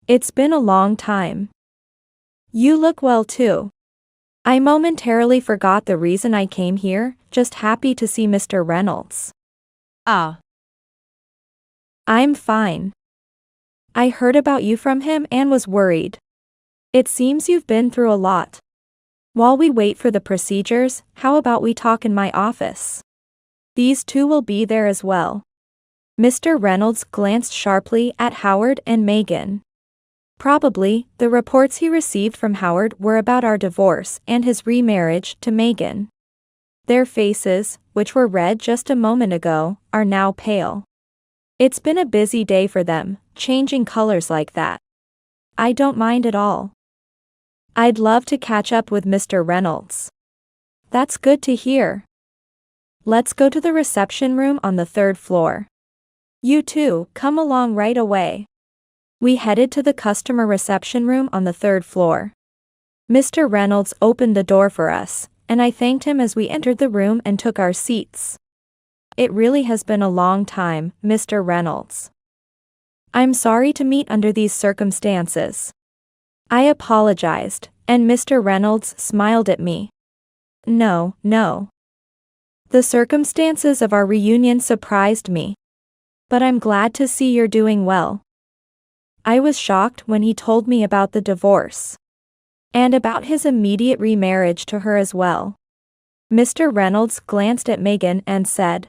It's been a long time. You look well too. I momentarily forgot the reason I came here, just happy to see Mr. Reynolds. I'm fine. I heard about you from him and was worried. It seems you've been through a lot. While we wait for the procedures, how about we talk in my office? These two will be there as well. Mr. Reynolds glanced sharply at Howard and Megan. Probably, the reports he received from Howard were about our divorce and his remarriage to Megan. Their faces, which were red just a moment ago, are now pale. It's been a busy day for them, changing colors like that. I don't mind at all. I'd love to catch up with Mr. Reynolds. That's good to hear. Let's go to the reception room on the 3rd floor. You two, come along right away. We headed to the customer reception room on the 3rd floor. Mr. Reynolds opened the door for us, and I thanked him as we entered the room and took our seats. It really has been a long time, Mr. Reynolds. I'm sorry to meet under these circumstances. I apologized, and Mr. Reynolds smiled at me. No. The circumstances of our reunion surprised me. But I'm glad to see you're doing well. I was shocked when he told me about the divorce. And about his immediate remarriage to her as well. Mr. Reynolds glanced at Megan and said,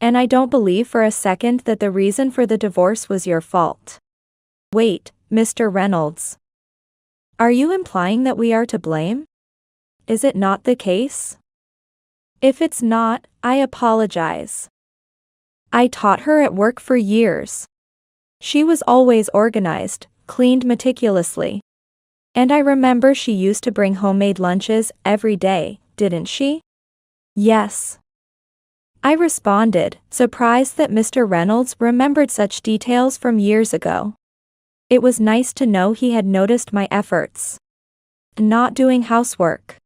"And I don't believe for a second that the reason for the divorce was your fault." Wait, Mr. Reynolds. Are you implying that we are to blame? Is it not the case? If it's not, I apologize. I taught her at work for years. She was always organized, cleaned meticulously. And I remember she used to bring homemade lunches every day, didn't she? Yes. I responded, surprised that Mr. Reynolds remembered such details from years ago. It was nice to know he had noticed my efforts. Not doing housework.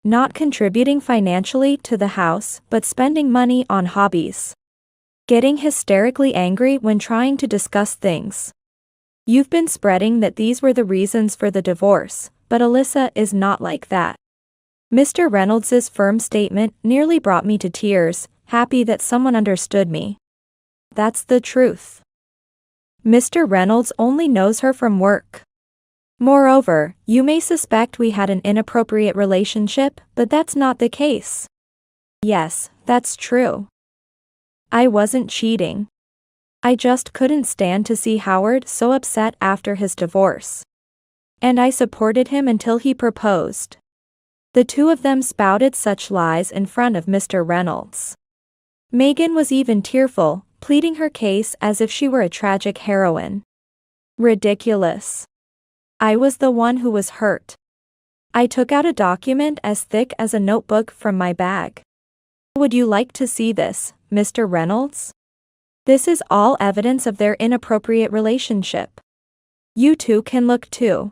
Not contributing financially to the house but spending money on hobbies. Getting hysterically angry when trying to discuss things. You've been spreading that these were the reasons for the divorce, but Alyssa is not like that. Mr. Reynolds's firm statement nearly brought me to tears, happy that someone understood me. That's the truth. Mr. Reynolds only knows her from work. Moreover, you may suspect we had an inappropriate relationship, but that's not the case. Yes, that's true. I wasn't cheating. I just couldn't stand to see Howard so upset after his divorce. And I supported him until he proposed. The two of them spouted such lies in front of Mr. Reynolds. Megan was even tearful, pleading her case as if she were a tragic heroine. Ridiculous. I was the one who was hurt. I took out a document as thick as a notebook from my bag. Would you like to see this, Mr. Reynolds? This is all evidence of their inappropriate relationship. You two can look too.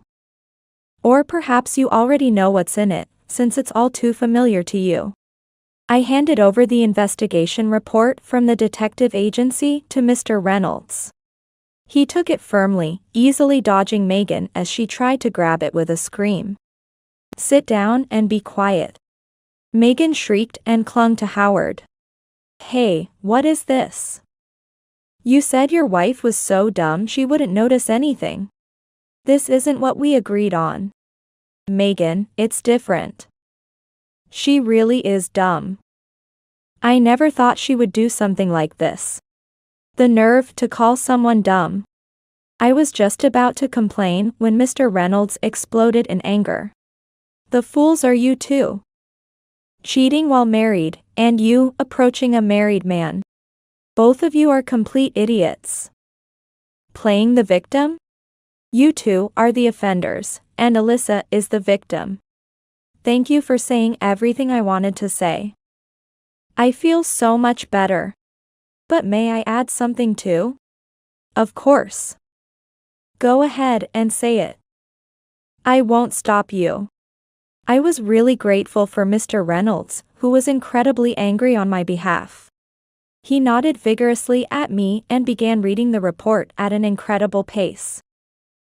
Or perhaps you already know what's in it, since it's all too familiar to you. I handed over the investigation report from the detective agency to Mr. Reynolds. He took it firmly, easily dodging Megan as she tried to grab it with a scream. Sit down and be quiet. Megan shrieked and clung to Howard. Hey, what is this? You said your wife was so dumb she wouldn't notice anything. This isn't what we agreed on. Megan, it's different. She really is dumb. I never thought she would do something like this. The nerve to call someone dumb. I was just about to complain when Mr. Reynolds exploded in anger. The fools are you too. Cheating while married, and you approaching a married man. Both of you are complete idiots. Playing the victim? You two are the offenders, and Alyssa is the victim. Thank you for saying everything I wanted to say. I feel so much better. But may I add something too? Of course. Go ahead and say it. I won't stop you. I was really grateful for Mr. Reynolds, who was incredibly angry on my behalf. He nodded vigorously at me and began reading the report at an incredible pace.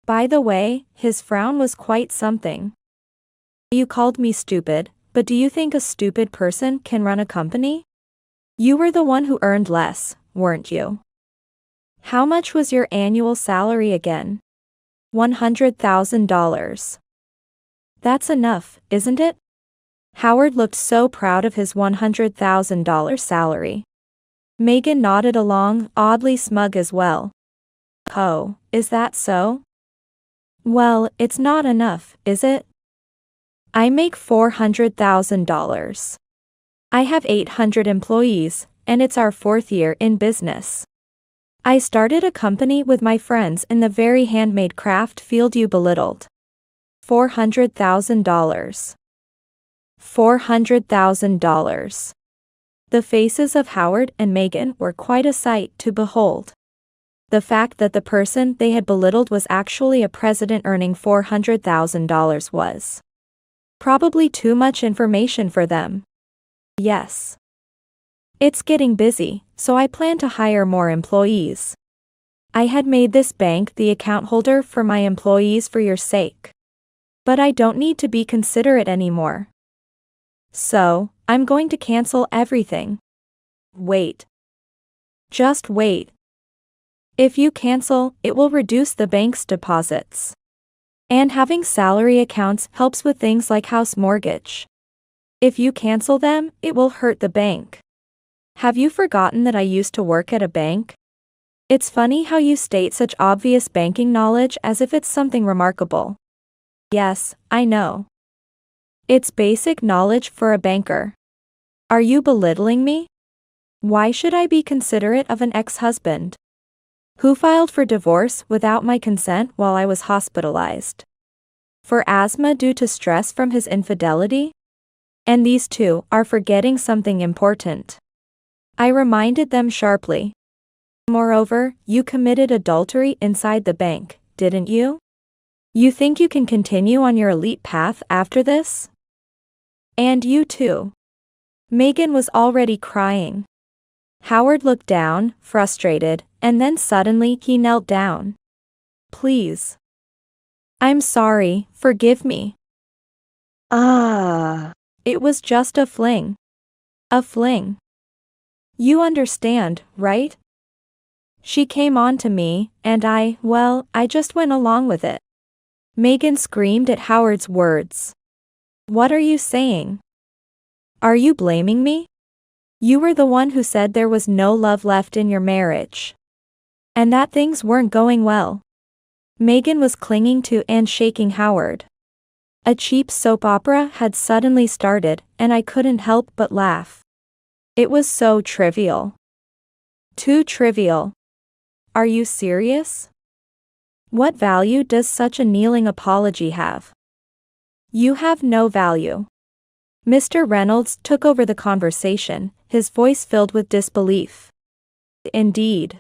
By the way, his frown was quite something. You called me stupid, but do you think a stupid person can run a company? You were the one who earned less, weren't you? How much was your annual salary again? $100,000. That's enough, isn't it? Howard looked so proud of his $100,000 salary. Megan nodded along, oddly smug as well. Oh, is that so? Well, it's not enough, is it? I make $400,000. I have 800 employees, and it's our 4th year in business. I started a company with my friends in the very handmade craft field you belittled. $400,000. $400,000. The faces of Howard and Megan were quite a sight to behold. The fact that the person they had belittled was actually a president earning $400,000 was probably too much information for them. Yes. It's getting busy, so I plan to hire more employees. I had made this bank the account holder for my employees for your sake. But I don't need to be considerate anymore. So, I'm going to cancel everything. Wait. Just wait. If you cancel, it will reduce the bank's deposits. And having salary accounts helps with things like house mortgage. If you cancel them, it will hurt the bank. Have you forgotten that I used to work at a bank? It's funny how you state such obvious banking knowledge as if it's something remarkable. Yes, I know. It's basic knowledge for a banker. Are you belittling me? Why should I be considerate of an ex-husband who filed for divorce without my consent while I was hospitalized for asthma due to stress from his infidelity? And these two are forgetting something important. I reminded them sharply. Moreover, you committed adultery inside the bank, didn't you? You think you can continue on your elite path after this? And you too. Megan was already crying. Howard looked down, frustrated, and then suddenly he knelt down. Please. I'm sorry, forgive me. It was just a fling. A fling. You understand, right? She came on to me, and I just went along with it. Megan screamed at Howard's words. What are you saying? Are you blaming me? You were the one who said there was no love left in your marriage. And that things weren't going well. Megan was clinging to and shaking Howard. A cheap soap opera had suddenly started, and I couldn't help but laugh. It was so trivial. Too trivial. Are you serious? What value does such a kneeling apology have? You have no value. Mr. Reynolds took over the conversation, his voice filled with disbelief. Indeed.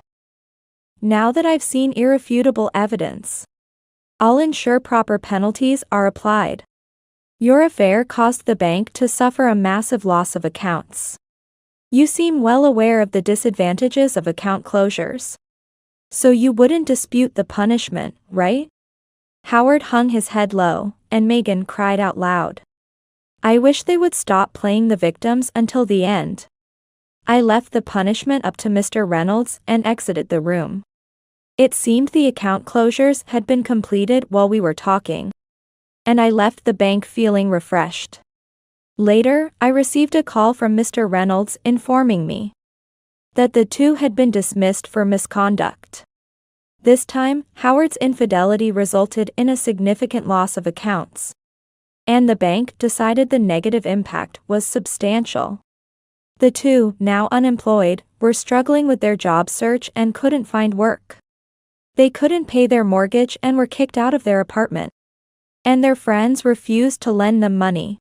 Now that I've seen irrefutable evidence, I'll ensure proper penalties are applied. Your affair caused the bank to suffer a massive loss of accounts. You seem well aware of the disadvantages of account closures. So you wouldn't dispute the punishment, right? Howard hung his head low, and Megan cried out loud. I wish they would stop playing the victims until the end. I left the punishment up to Mr. Reynolds and exited the room. It seemed the account closures had been completed while we were talking, and I left the bank feeling refreshed. Later, I received a call from Mr. Reynolds informing me that the two had been dismissed for misconduct. This time, Howard's infidelity resulted in a significant loss of accounts, and the bank decided the negative impact was substantial. The two, now unemployed, were struggling with their job search and couldn't find work. They couldn't pay their mortgage and were kicked out of their apartment, and their friends refused to lend them money.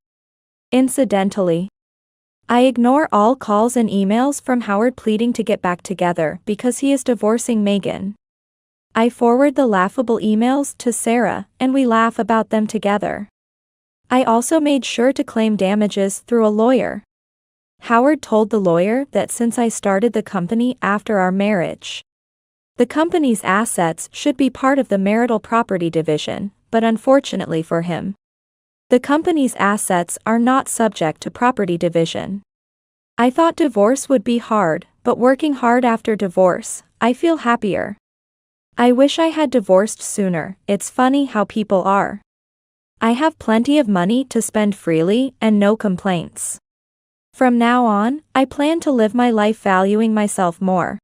Incidentally, I ignore all calls and emails from Howard pleading to get back together because he is divorcing Megan. I forward the laughable emails to Sarah, and we laugh about them together. I also made sure to claim damages through a lawyer. Howard told the lawyer that since I started the company after our marriage, the company's assets should be part of the marital property division, but unfortunately for him, the company's assets are not subject to property division. I thought divorce would be hard, but working hard after divorce, I feel happier. I wish I had divorced sooner. It's funny how people are. I have plenty of money to spend freely and no complaints. From now on, I plan to live my life valuing myself more.